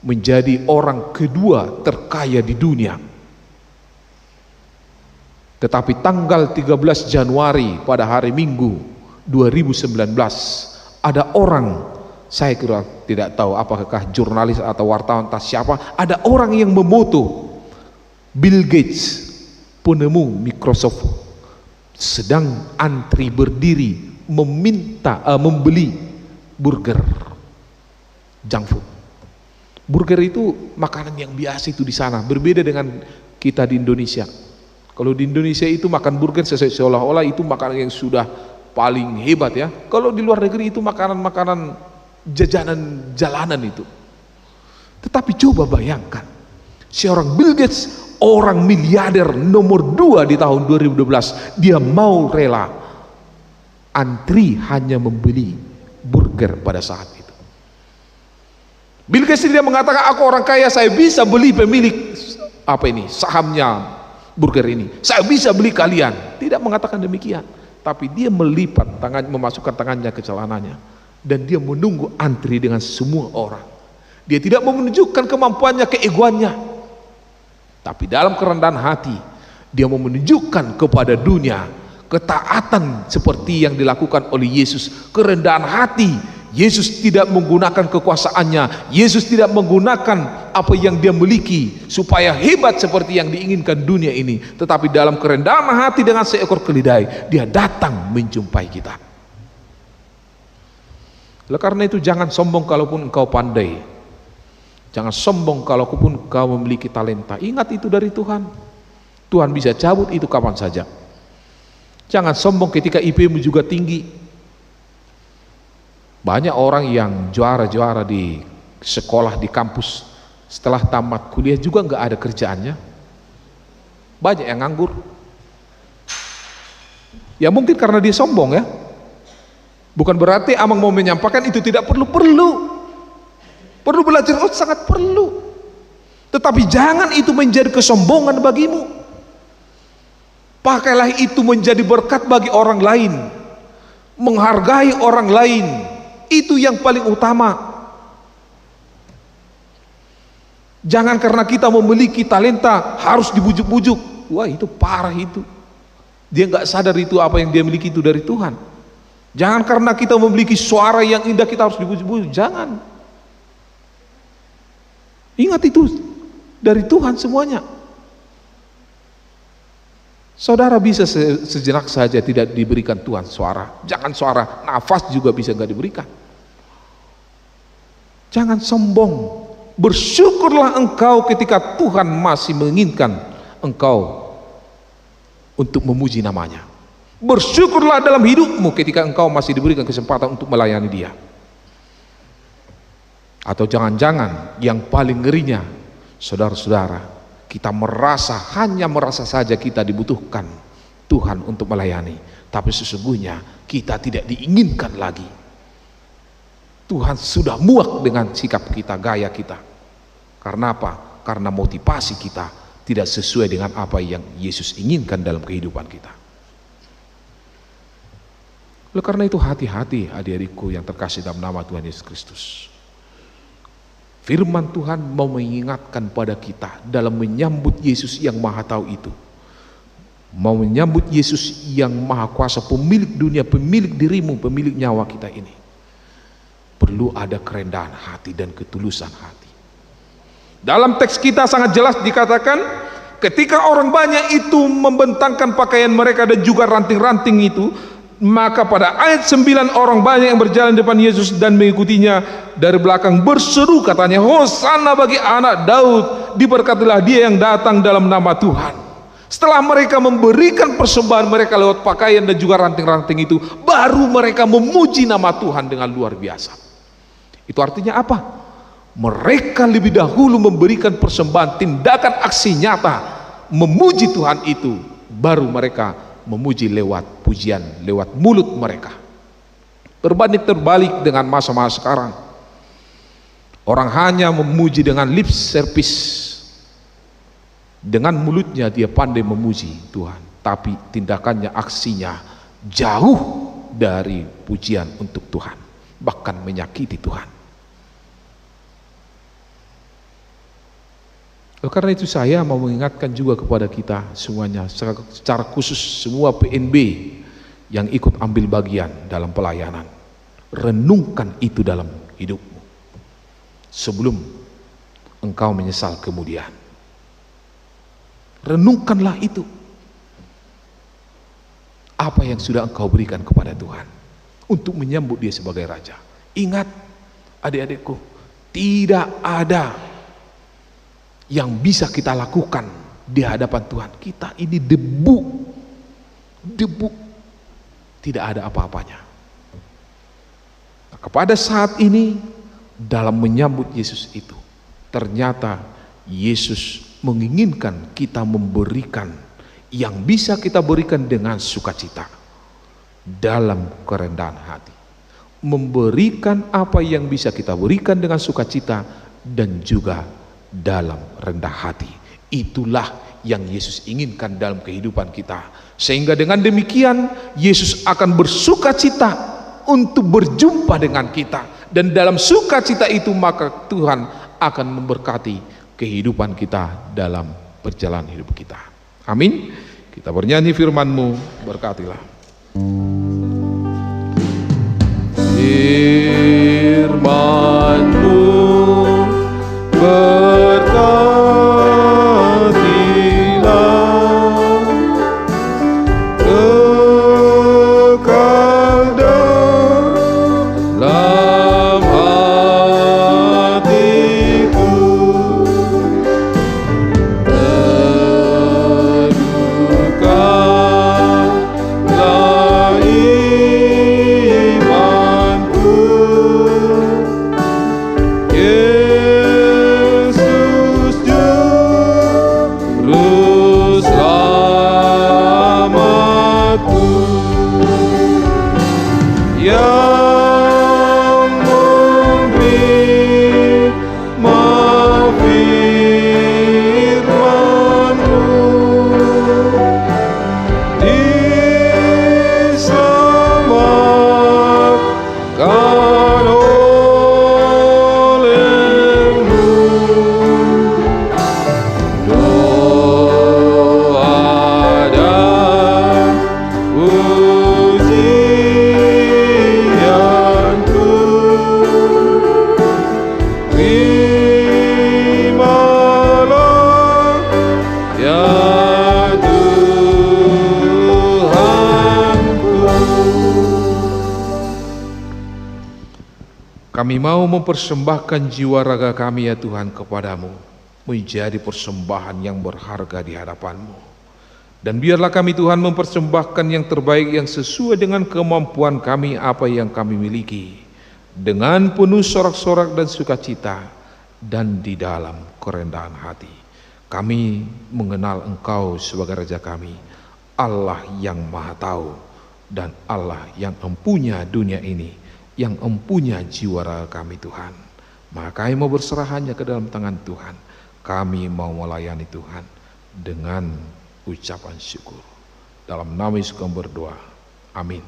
menjadi orang kedua terkaya di dunia. Tetapi tanggal 13 Januari pada hari Minggu 2019 ada orang, saya kira tidak tahu apakah jurnalis atau wartawan atau siapa, ada orang yang memoto Bill Gates, penemu Microsoft, sedang antri berdiri membeli burger junk food. Burger itu makanan yang biasa itu di sana, berbeda dengan kita di Indonesia. Kalau di Indonesia itu makan burger seolah-olah itu makanan yang sudah paling hebat ya. Kalau di luar negeri itu makanan-makanan jajanan jalanan itu. Tetapi coba bayangkan, seorang Bill Gates, orang miliarder nomor 2 di tahun 2012, dia mau rela antri hanya membeli burger pada saat itu. Bill Gates tidak mengatakan aku orang kaya, saya bisa beli pemilik apa ini, sahamnya burger ini, saya bisa beli kalian. Tidak mengatakan demikian, tapi dia melipat tangan, memasukkan tangannya ke celananya, dan dia menunggu antri dengan semua orang. Dia tidak mau menunjukkan kemampuannya, keegoannya, tapi dalam kerendahan hati dia mau menunjukkan kepada dunia ketaatan seperti yang dilakukan oleh Yesus. Kerendahan hati. Yesus tidak menggunakan kekuasaannya, Yesus tidak menggunakan apa yang dia miliki supaya hebat seperti yang diinginkan dunia ini, tetapi dalam kerendahan hati dengan seekor keledai dia datang menjumpai kita. Oleh karena itu jangan sombong kalaupun engkau pandai, jangan sombong kalaupun engkau memiliki talenta. Ingat itu dari Tuhan. Tuhan bisa cabut itu kapan saja. Jangan sombong ketika IP-mu juga tinggi. Banyak orang yang juara-juara di sekolah, di kampus, setelah tamat kuliah juga nggak ada kerjaannya. Banyak yang nganggur. Ya mungkin karena dia sombong ya. Bukan berarti Amang mau menyampaikan itu tidak perlu. Perlu belajar, sangat perlu. Tetapi jangan itu menjadi kesombongan bagimu. Pakailah itu menjadi berkat bagi orang lain. Menghargai orang lain. Itu yang paling utama. Jangan karena kita memiliki talenta harus dibujuk-bujuk. Wah, itu parah itu. Dia nggak sadar itu apa yang dia miliki itu dari Tuhan. Jangan karena kita memiliki suara yang indah kita harus dibujuk-bujuk. Jangan. Ingat itu dari Tuhan semuanya. Saudara bisa sejenak saja tidak diberikan Tuhan suara. Jangan suara, nafas juga bisa nggak diberikan. Jangan sombong. Bersyukurlah engkau ketika Tuhan masih menginginkan engkau untuk memuji namanya. Bersyukurlah dalam hidupmu ketika engkau masih diberikan kesempatan untuk melayani Dia. Atau jangan-jangan yang paling ngerinya, saudara-saudara, kita hanya merasa saja kita dibutuhkan Tuhan untuk melayani, tapi sesungguhnya kita tidak diinginkan lagi. Tuhan sudah muak dengan sikap kita, gaya kita. Karena apa? Karena motivasi kita tidak sesuai dengan apa yang Yesus inginkan dalam kehidupan kita. Oleh karena itu hati-hati adik-adikku yang terkasih dalam nama Tuhan Yesus Kristus. Firman Tuhan mau mengingatkan pada kita dalam menyambut Yesus yang Maha Tahu itu. Mau menyambut Yesus yang Maha Kuasa, pemilik dunia, pemilik dirimu, pemilik nyawa kita ini. Perlu ada kerendahan hati dan ketulusan hati. Dalam teks kita sangat jelas dikatakan, ketika orang banyak itu membentangkan pakaian mereka dan juga ranting-ranting itu, maka pada ayat 9 orang banyak yang berjalan di depan Yesus dan mengikutinya dari belakang berseru katanya, Hosana bagi anak Daud, diberkatilah dia yang datang dalam nama Tuhan. Setelah mereka memberikan persembahan mereka lewat pakaian dan juga ranting-ranting itu, baru mereka memuji nama Tuhan dengan luar biasa. Itu artinya apa? Mereka lebih dahulu memberikan persembahan, tindakan aksi nyata memuji Tuhan itu, baru mereka memuji lewat pujian, lewat mulut mereka. Berbanding terbalik dengan masa-masa sekarang, orang hanya memuji dengan lip service, dengan mulutnya dia pandai memuji Tuhan, tapi tindakannya, aksinya jauh dari pujian untuk Tuhan, bahkan menyakiti Tuhan. Karena itu saya mau mengingatkan juga kepada kita semuanya, secara khusus semua PNB yang ikut ambil bagian dalam pelayanan, renungkan itu dalam hidupmu sebelum engkau menyesal kemudian. Renungkanlah itu, apa yang sudah engkau berikan kepada Tuhan untuk menyambut Dia sebagai Raja. Ingat adik-adikku, tidak ada yang bisa kita lakukan di hadapan Tuhan. Kita ini debu, tidak ada apa-apanya. Nah, kepada saat ini dalam menyambut Yesus itu, ternyata Yesus menginginkan kita memberikan yang bisa kita berikan dengan sukacita, dalam kerendahan hati. Memberikan apa yang bisa kita berikan dengan sukacita dan juga dalam rendah hati. Itulah yang Yesus inginkan dalam kehidupan kita. Sehingga dengan demikian Yesus akan bersuka cita untuk berjumpa dengan kita. Dan dalam sukacita itu maka Tuhan akan memberkati kehidupan kita dalam perjalanan hidup kita. Amin. Kita bernyanyi firman-Mu, berkatilah. Firman-Mu berkatilah, kekal dalam hatiku, teduhkanlah imanku. Yesus juru selamatku, yang menerima firman-Mu, diselamatkan oleh-Mu. Doa dan pujianku, terimalah ya Tuhanku. Kami mau mempersembahkan jiwa raga kami ya Tuhan kepada-Mu, menjadi persembahan yang berharga di hadapan-Mu. Dan biarlah kami Tuhan mempersembahkan yang terbaik yang sesuai dengan kemampuan kami apa yang kami miliki, dengan penuh sorak-sorak dan sukacita, dan di dalam kerendahan hati. Kami mengenal Engkau sebagai Raja kami, Allah yang Maha Tahu, dan Allah yang empunya dunia ini, yang empunya jiwa raga kami Tuhan. Maka kami mau berserah hanya ke dalam tangan Tuhan. Kami mau melayani Tuhan dengan ucapan syukur. Dalam nama Yesus kami berdoa. Amin.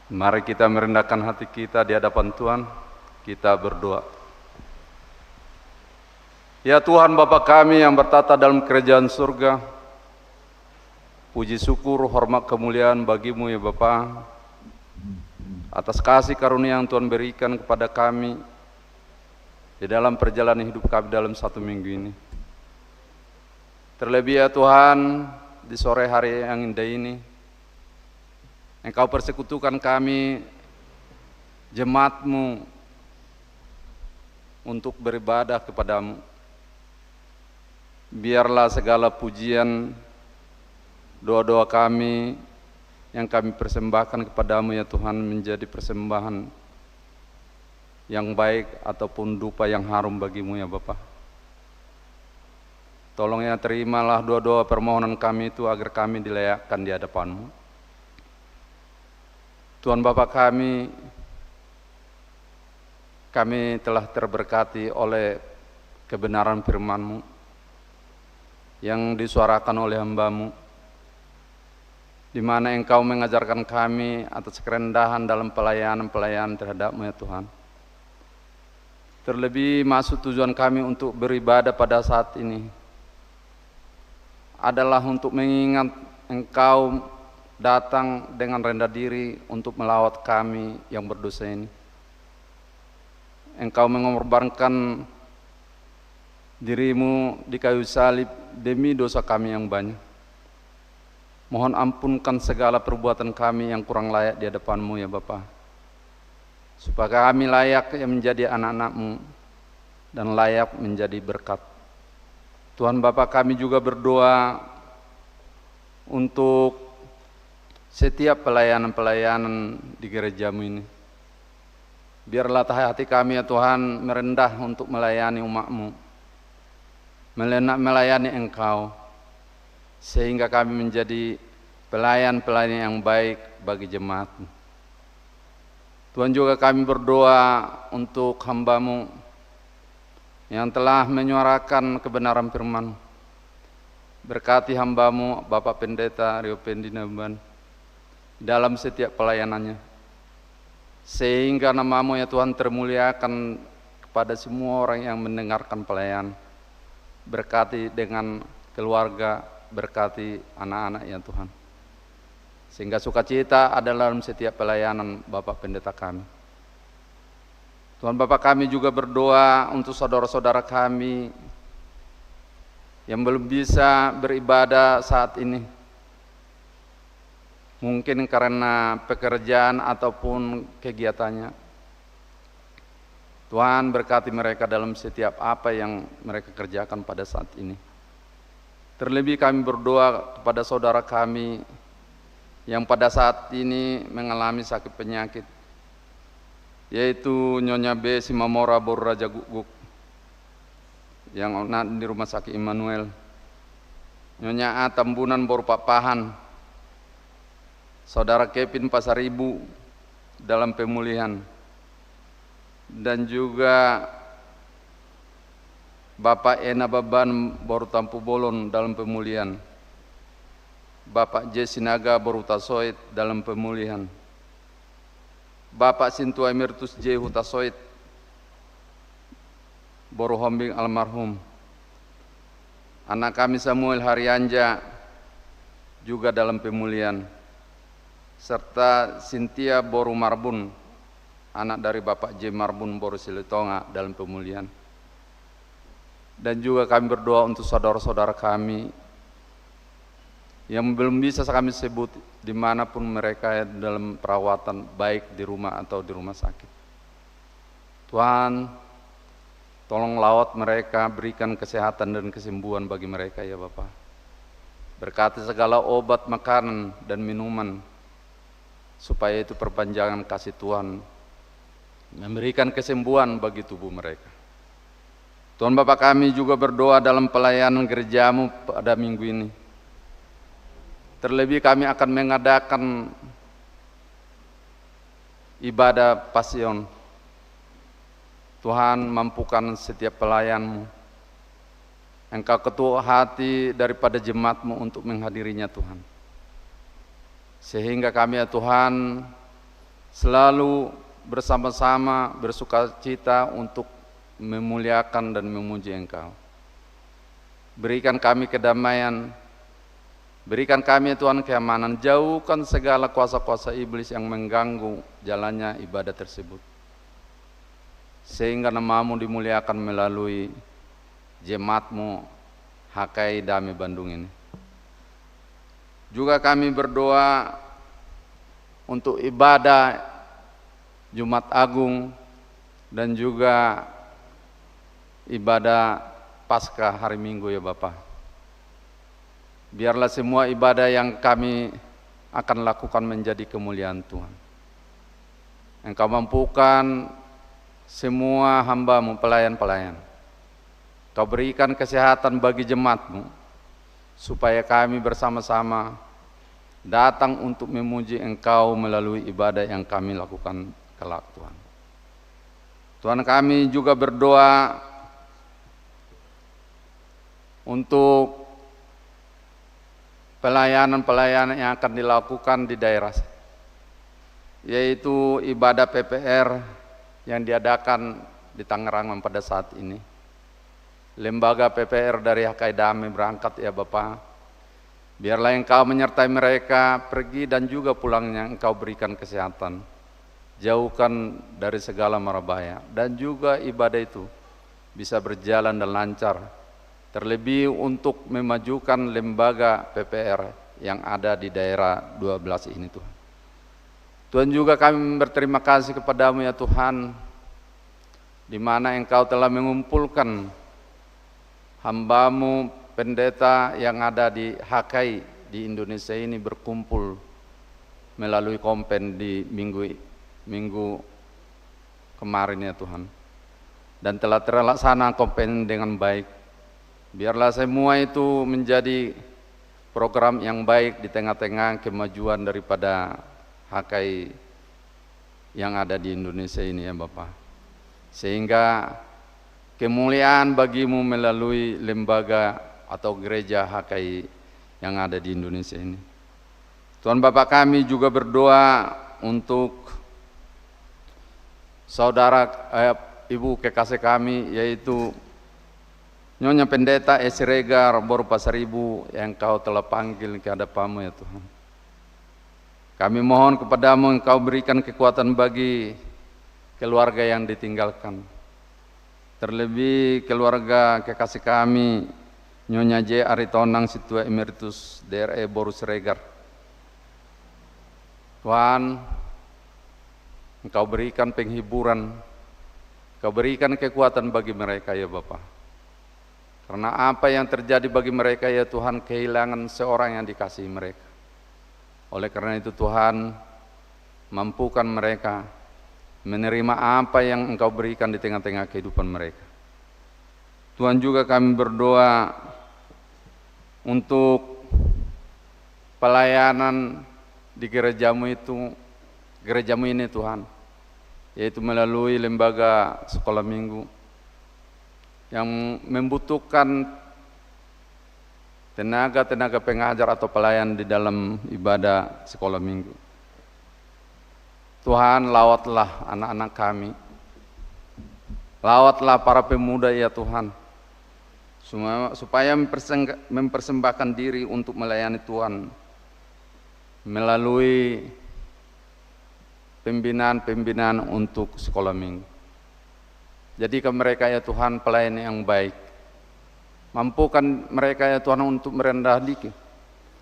Mari kita merendahkan hati kita di hadapan Tuhan. Kita berdoa. Ya Tuhan Bapa kami yang bertata dalam kerajaan surga, puji syukur, hormat, kemuliaan bagimu ya Bapa, atas kasih karunia yang Tuhan berikan kepada kami di dalam perjalanan hidup kami dalam satu minggu ini. Terlebih ya Tuhan, di sore hari yang indah ini, Engkau persekutukan kami, jemaat-Mu, untuk beribadah kepadamu. Biarlah segala pujian, doa-doa kami yang kami persembahkan kepadamu ya Tuhan menjadi persembahan yang baik ataupun dupa yang harum bagimu ya Bapa. Tolong ya terimalah doa-doa permohonan kami itu agar kami dilayakkan di hadapan-Mu. Tuhan Bapa kami telah terberkati oleh kebenaran firman-Mu yang disuarakan oleh hamba-Mu, di mana Engkau mengajarkan kami atas kerendahan dalam pelayanan terhadap-Mu ya Tuhan. Terlebih maksud tujuan kami untuk beribadah pada saat ini adalah untuk mengingat Engkau datang dengan rendah diri untuk melawat kami yang berdosa ini. Engkau mengorbankan dirimu di kayu salib demi dosa kami yang banyak. Mohon ampunkan segala perbuatan kami yang kurang layak di hadapan-Mu ya Bapa, supaya kami layak menjadi anak-anak-Mu dan layak menjadi berkat. Tuhan Bapa kami juga berdoa untuk setiap pelayanan-pelayanan di gereja-Mu ini. Biarlah hati kami ya Tuhan merendah untuk melayani umat-Mu, melayani Engkau, sehingga kami menjadi pelayan-pelayan yang baik bagi jemaat-Mu. Tuhan juga kami berdoa untuk hamba-Mu yang telah menyuarakan kebenaran firman. Berkati hamba-Mu Bapak Pendeta Rio Pendinaban dalam setiap pelayanannya, sehingga nama-Mu ya Tuhan termuliakan kepada semua orang yang mendengarkan pelayanan. Berkati dengan keluarga, berkati anak-anak ya Tuhan, sehingga sukacita adalah dalam setiap pelayanan Bapak Pendeta kami. Tuhan Bapak kami juga berdoa untuk saudara-saudara kami yang belum bisa beribadah saat ini, mungkin karena pekerjaan ataupun kegiatannya. Tuhan berkati mereka dalam setiap apa yang mereka kerjakan pada saat ini. Terlebih kami berdoa kepada saudara kami yang pada saat ini mengalami sakit penyakit, yaitu Nyonya B. Simamora Boru Raja Guguk yang di Rumah Sakit Immanuel, Nyonya A. Tambunan Boru Papahan, Saudara Kevin Pasaribu dalam pemulihan, dan juga Bapak Ena Baban Boru Tampu Bolon dalam pemulihan, Bapak Jesinaga Boru Tasoid dalam pemulihan, Bapak Sintua Emertus J. Hutasoid Boru Hombing almarhum, anak kami Samuel Haryanja juga dalam pemulihan, serta Cynthia Boru Marbun, anak dari Bapak J. Marbun Boru Silitonga dalam pemulihan. Dan juga kami berdoa untuk saudara-saudara kami yang belum bisa kami sebut dimanapun mereka dalam perawatan, baik di rumah atau di rumah sakit. Tuhan, tolong lawat mereka, berikan kesehatan dan kesembuhan bagi mereka ya Bapa. Berkati segala obat, makanan, dan minuman, supaya itu perpanjangan kasih Tuhan, memberikan kesembuhan bagi tubuh mereka. Tuhan Bapa kami juga berdoa dalam pelayanan gereja-Mu pada minggu ini. Terlebih kami akan mengadakan ibadah pasion. Tuhan, mampukan setiap pelayan-Mu. Engkau ketuk hati daripada jemaat-Mu untuk menghadirinya Tuhan. Sehingga kami ya Tuhan selalu bersama-sama bersukacita untuk memuliakan dan memuji Engkau. Berikan kami kedamaian, berikan kami Tuhan keamanan, jauhkan segala kuasa-kuasa iblis yang mengganggu jalannya ibadah tersebut. Sehingga nama-Mu dimuliakan melalui jemaat-Mu HKI Damai Bandung ini. Juga kami berdoa untuk ibadah Jumat Agung dan juga ibadah Paskah hari Minggu ya Bapa. Biarlah semua ibadah yang kami akan lakukan menjadi kemuliaan Tuhan. Engkau mampukan semua hamba-Mu, pelayan-pelayan. Kau berikan kesehatan bagi jemaat-Mu, supaya kami bersama-sama datang untuk memuji Engkau melalui ibadah yang kami lakukan kelak Tuhan. Tuhan, kami juga berdoa untuk pelayanan-pelayanan yang akan dilakukan di daerah, yaitu ibadah PPR yang diadakan di Tangerang pada saat ini. Lembaga PPR dari HKI Damai berangkat ya Bapa. Biarlah Engkau menyertai mereka pergi dan juga pulangnya, Engkau berikan kesehatan, jauhkan dari segala mara bahaya, dan juga ibadah itu bisa berjalan dan lancar. Terlebih untuk memajukan lembaga PPR yang ada di daerah 12 ini Tuhan. Tuhan, juga kami berterima kasih kepada-Mu ya Tuhan, di mana Engkau telah mengumpulkan hamba-Mu pendeta yang ada di HKI di Indonesia ini berkumpul melalui kompen di minggu kemarin ya Tuhan, dan telah terlaksana kompen dengan baik. Biarlah semua itu menjadi program yang baik di tengah-tengah kemajuan daripada HKI yang ada di Indonesia ini ya Bapak. Sehingga kemuliaan bagi-Mu melalui lembaga atau gereja HKI yang ada di Indonesia ini. Tuhan Bapak, kami juga berdoa untuk saudara ibu kekasih kami, yaitu Nyonya Pendeta Siregar Boru Pasaribu yang Engkau telah panggil ke hadapan-Mu ya Tuhan. Kami mohon kepada-Mu, Engkau berikan kekuatan bagi keluarga yang ditinggalkan. Terlebih keluarga kekasih kami Nyonya J. Aritonang Situa Emeritus DRE Boru Siregar. Tuhan, Engkau berikan penghiburan, Engkau berikan kekuatan bagi mereka ya Bapa. Karena apa yang terjadi bagi mereka ya Tuhan, kehilangan seorang yang dikasihi mereka. Oleh karena itu Tuhan, mampukan mereka menerima apa yang Engkau berikan di tengah-tengah kehidupan mereka. Tuhan, juga kami berdoa untuk pelayanan di gereja-Mu ini Tuhan, yaitu melalui lembaga sekolah minggu yang membutuhkan tenaga pengajar atau pelayan di dalam ibadah sekolah minggu. Tuhan, lawatlah anak-anak kami, lawatlah para pemuda ya Tuhan, supaya mempersembahkan diri untuk melayani Tuhan melalui pembinaan untuk sekolah minggu. Jadikan mereka ya Tuhan pelayan yang baik. Mampukan mereka ya Tuhan untuk merendah diri,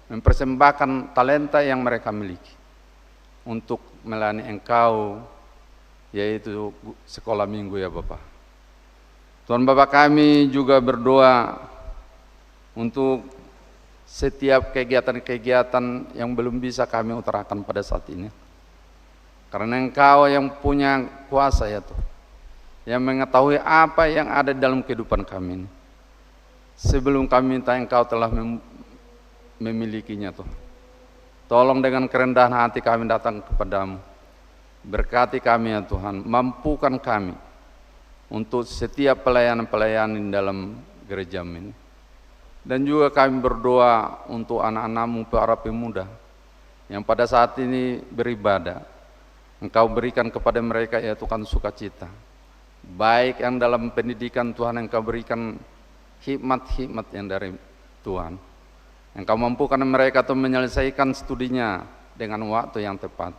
mempersembahkan talenta yang mereka miliki untuk melayani Engkau, yaitu sekolah minggu ya Bapak. Tuhan Bapak, kami juga berdoa untuk setiap kegiatan-kegiatan yang belum bisa kami utarakan pada saat ini. Karena Engkau yang punya kuasa ya Tuhan, yang mengetahui apa yang ada dalam kehidupan kami ini. Sebelum kami minta, Engkau telah memilikinya Tuhan. Tolong dengan kerendahan hati kami datang kepada-Mu. Berkati kami ya Tuhan, mampukan kami untuk setiap pelayanan-pelayanan dalam gereja-Mu ini. Dan juga kami berdoa untuk anak-anak-Mu, para pemuda yang pada saat ini beribadah. Engkau berikan kepada mereka ya Tuhan sukacita. Baik yang dalam pendidikan Tuhan, Engkau berikan hikmat-hikmat yang dari Tuhan. Engkau mampukan mereka untuk menyelesaikan studinya dengan waktu yang tepat.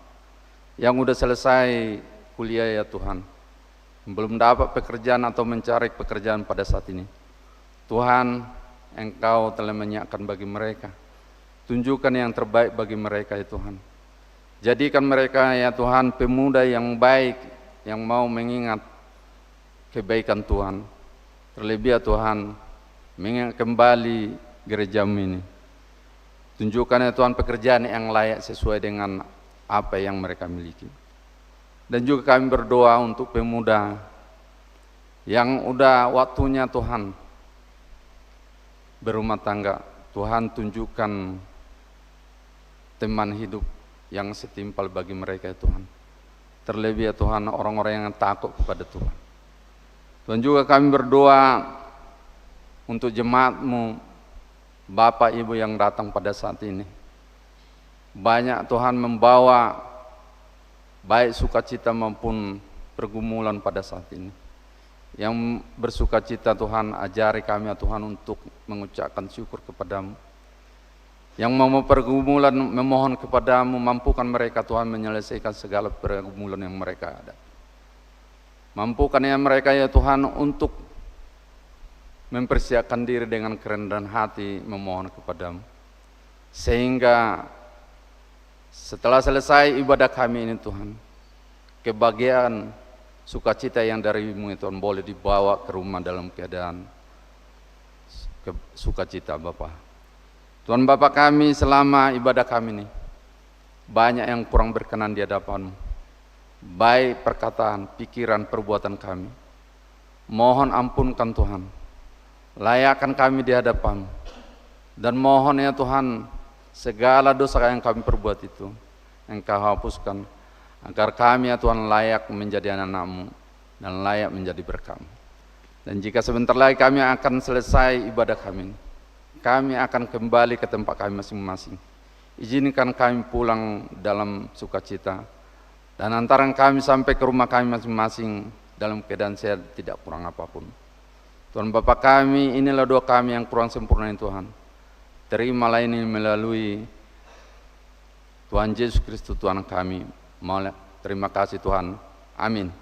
Yang udah selesai kuliah ya Tuhan, belum dapat pekerjaan atau mencari pekerjaan pada saat ini, Tuhan, Engkau telah menyiapkan bagi mereka. Tunjukkan yang terbaik bagi mereka ya Tuhan. Jadikan mereka ya Tuhan pemuda yang baik, yang mau mengingat kebaikan Tuhan. Terlebih ya Tuhan, mengingat kembali gerejamu ini. Tunjukkan ya Tuhan pekerjaan yang layak sesuai dengan apa yang mereka miliki. Dan juga kami berdoa untuk pemuda yang udah waktunya Tuhan berumah tangga. Tuhan tunjukkan teman hidup yang setimpal bagi mereka ya Tuhan. Terlebih ya Tuhan orang-orang yang takut kepada Tuhan. Tuhan juga kami berdoa untuk jemaat-Mu, Bapak Ibu yang datang pada saat ini. Banyak Tuhan membawa baik sukacita maupun pergumulan pada saat ini. Yang bersukacita Tuhan, ajari kami ya Tuhan untuk mengucapkan syukur kepadamu. Yang mau pergumulan memohon kepadamu, mampukan mereka Tuhan menyelesaikan segala pergumulan yang mereka ada. Mampukan ya mereka ya Tuhan untuk mempersiapkan diri dengan kerendahan hati memohon kepadamu. Sehingga setelah selesai ibadah kami ini Tuhan, kebahagiaan sukacita yang darimu ya Tuhan boleh dibawa ke rumah dalam keadaan sukacita Bapa. Tuhan Bapa kami, selama ibadah kami ini banyak yang kurang berkenan di hadapan-Mu. Baik perkataan, pikiran, perbuatan kami. Mohon ampunkan Tuhan. Layakkan kami di hadapan-Mu. Dan mohon ya Tuhan, segala dosa yang kami perbuat itu Engkau hapuskan, agar kami ya Tuhan layak menjadi anak-Mu dan layak menjadi berkat-Mu. Dan jika sebentar lagi kami akan selesai ibadah kami, kami akan kembali ke tempat kami masing-masing. Izinkan kami pulang dalam sukacita, dan antaran kami sampai ke rumah kami masing-masing dalam keadaan sehat, tidak kurang apapun. Tuhan Bapa kami, inilah doa kami yang kurang sempurna ini Tuhan. Terimalah ini melalui Tuhan Yesus Kristus Tuhan kami. Terima kasih Tuhan. Amin.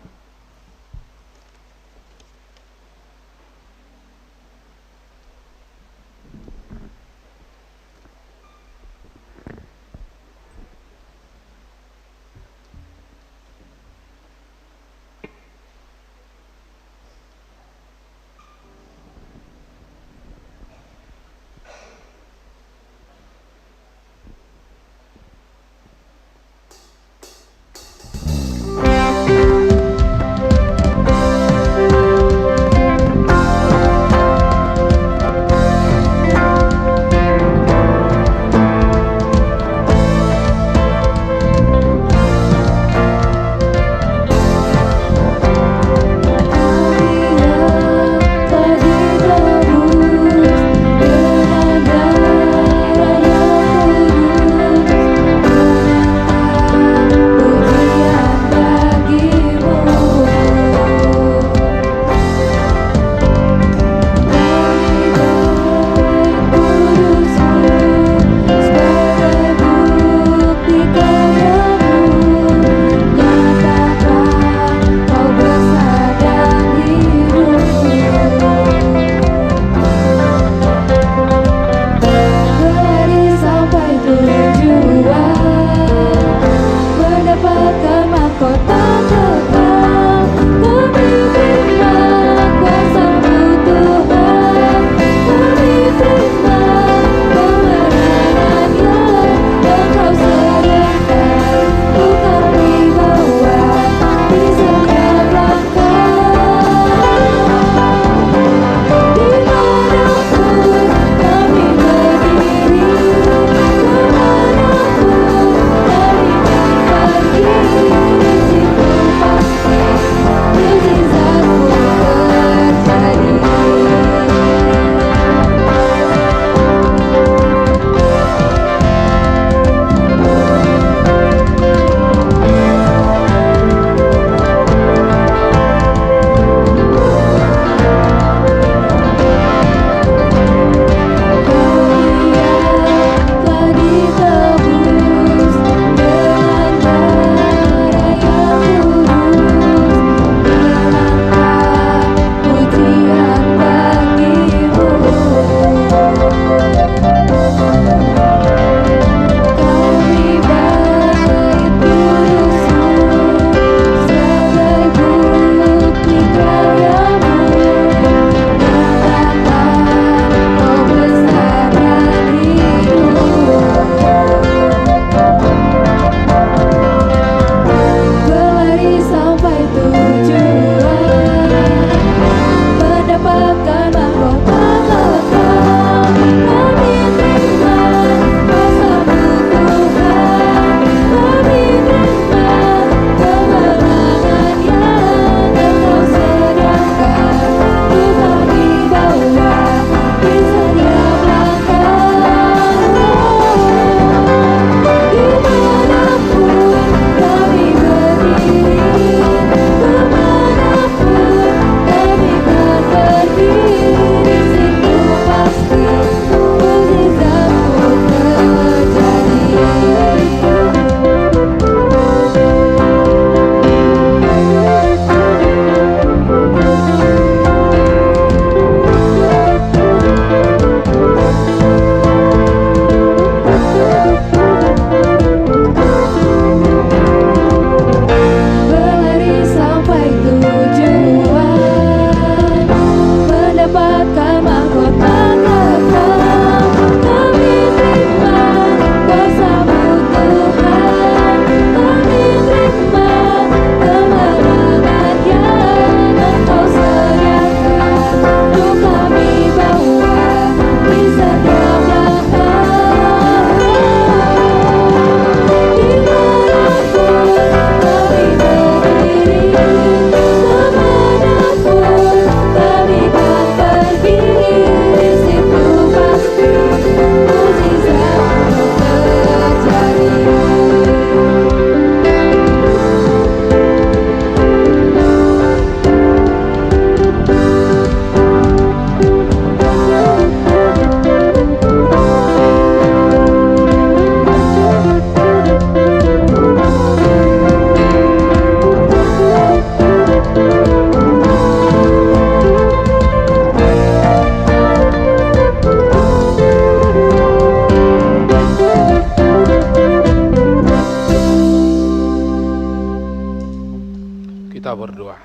Kita berdoa.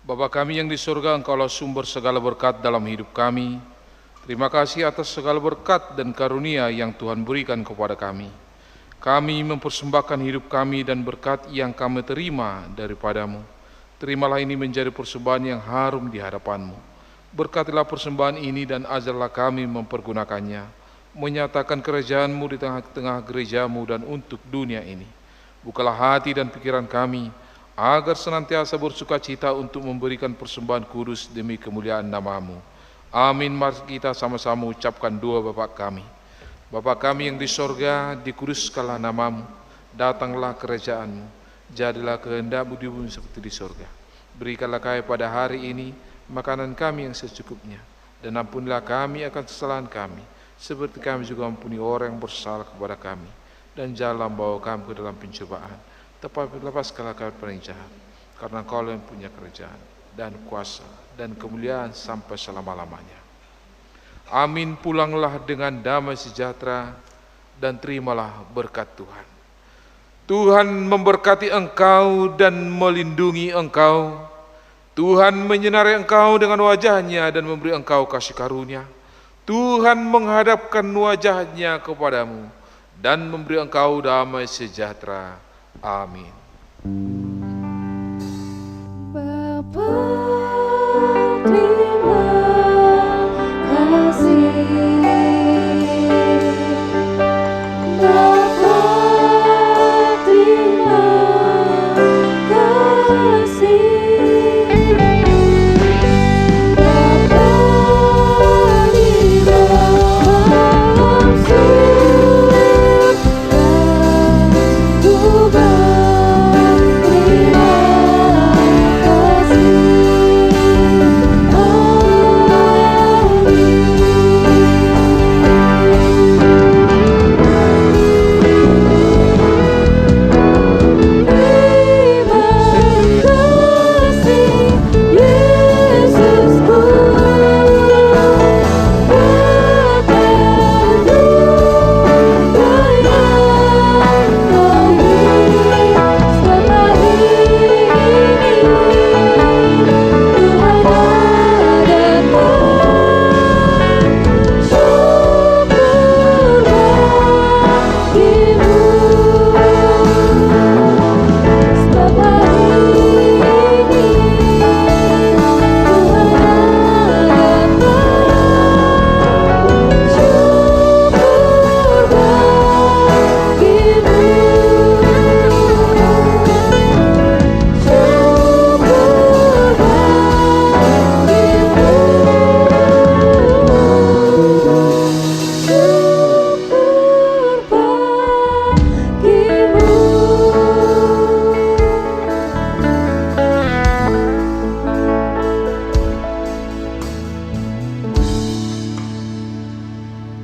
Bapa kami yang di surga, Engkaulah sumber segala berkat dalam hidup kami. Terima kasih atas segala berkat dan karunia yang Tuhan berikan kepada kami. Kami mempersembahkan hidup kami dan berkat yang kami terima daripada-Mu. Terimalah ini menjadi persembahan yang harum di hadapan-Mu. Berkatilah persembahan ini dan ajarlah kami mempergunakannya, menyatakan kerajaan-Mu di tengah-tengah gereja-Mu dan untuk dunia ini. Bukalah hati dan pikiran kami, agar senantiasa bersuka cita untuk memberikan persembahan kudus demi kemuliaan nama-Mu. Amin. Mari kita sama-sama ucapkan doa Bapa kami. Bapa kami yang di sorga, dikuduskanlah nama-Mu, datanglah kerajaan-Mu, jadilah kehendak-Mu di bumi seperti di sorga. Berikanlah kami pada hari ini makanan kami yang secukupnya, dan ampunilah kami akan kesalahan kami, seperti kami juga ampuni orang yang bersalah kepada kami. Dan janganlah bawa kami ke dalam pencobaan, tetapi lepaskanlah kami dari yang jahat, karena Engkau yang punya kerajaan dan kuasa dan kemuliaan sampai selama-lamanya. Amin. Pulanglah dengan damai sejahtera dan terimalah berkat Tuhan. Tuhan memberkati engkau dan melindungi engkau. Tuhan menyinari engkau dengan wajah-Nya dan memberi engkau kasih karunia. Tuhan menghadapkan wajah-Nya kepadamu dan memberi engkau damai sejahtera. Amin. Bapa, terima kasih. Bapa, terima kasih. Bapa di dalam surga, ku berterima kasih.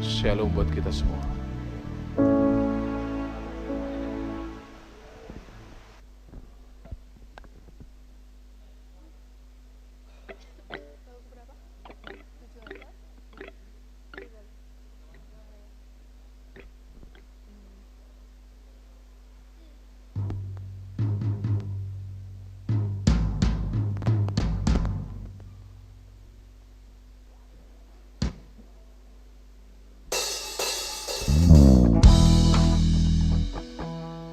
Shalom buat kita semua.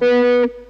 Thank you.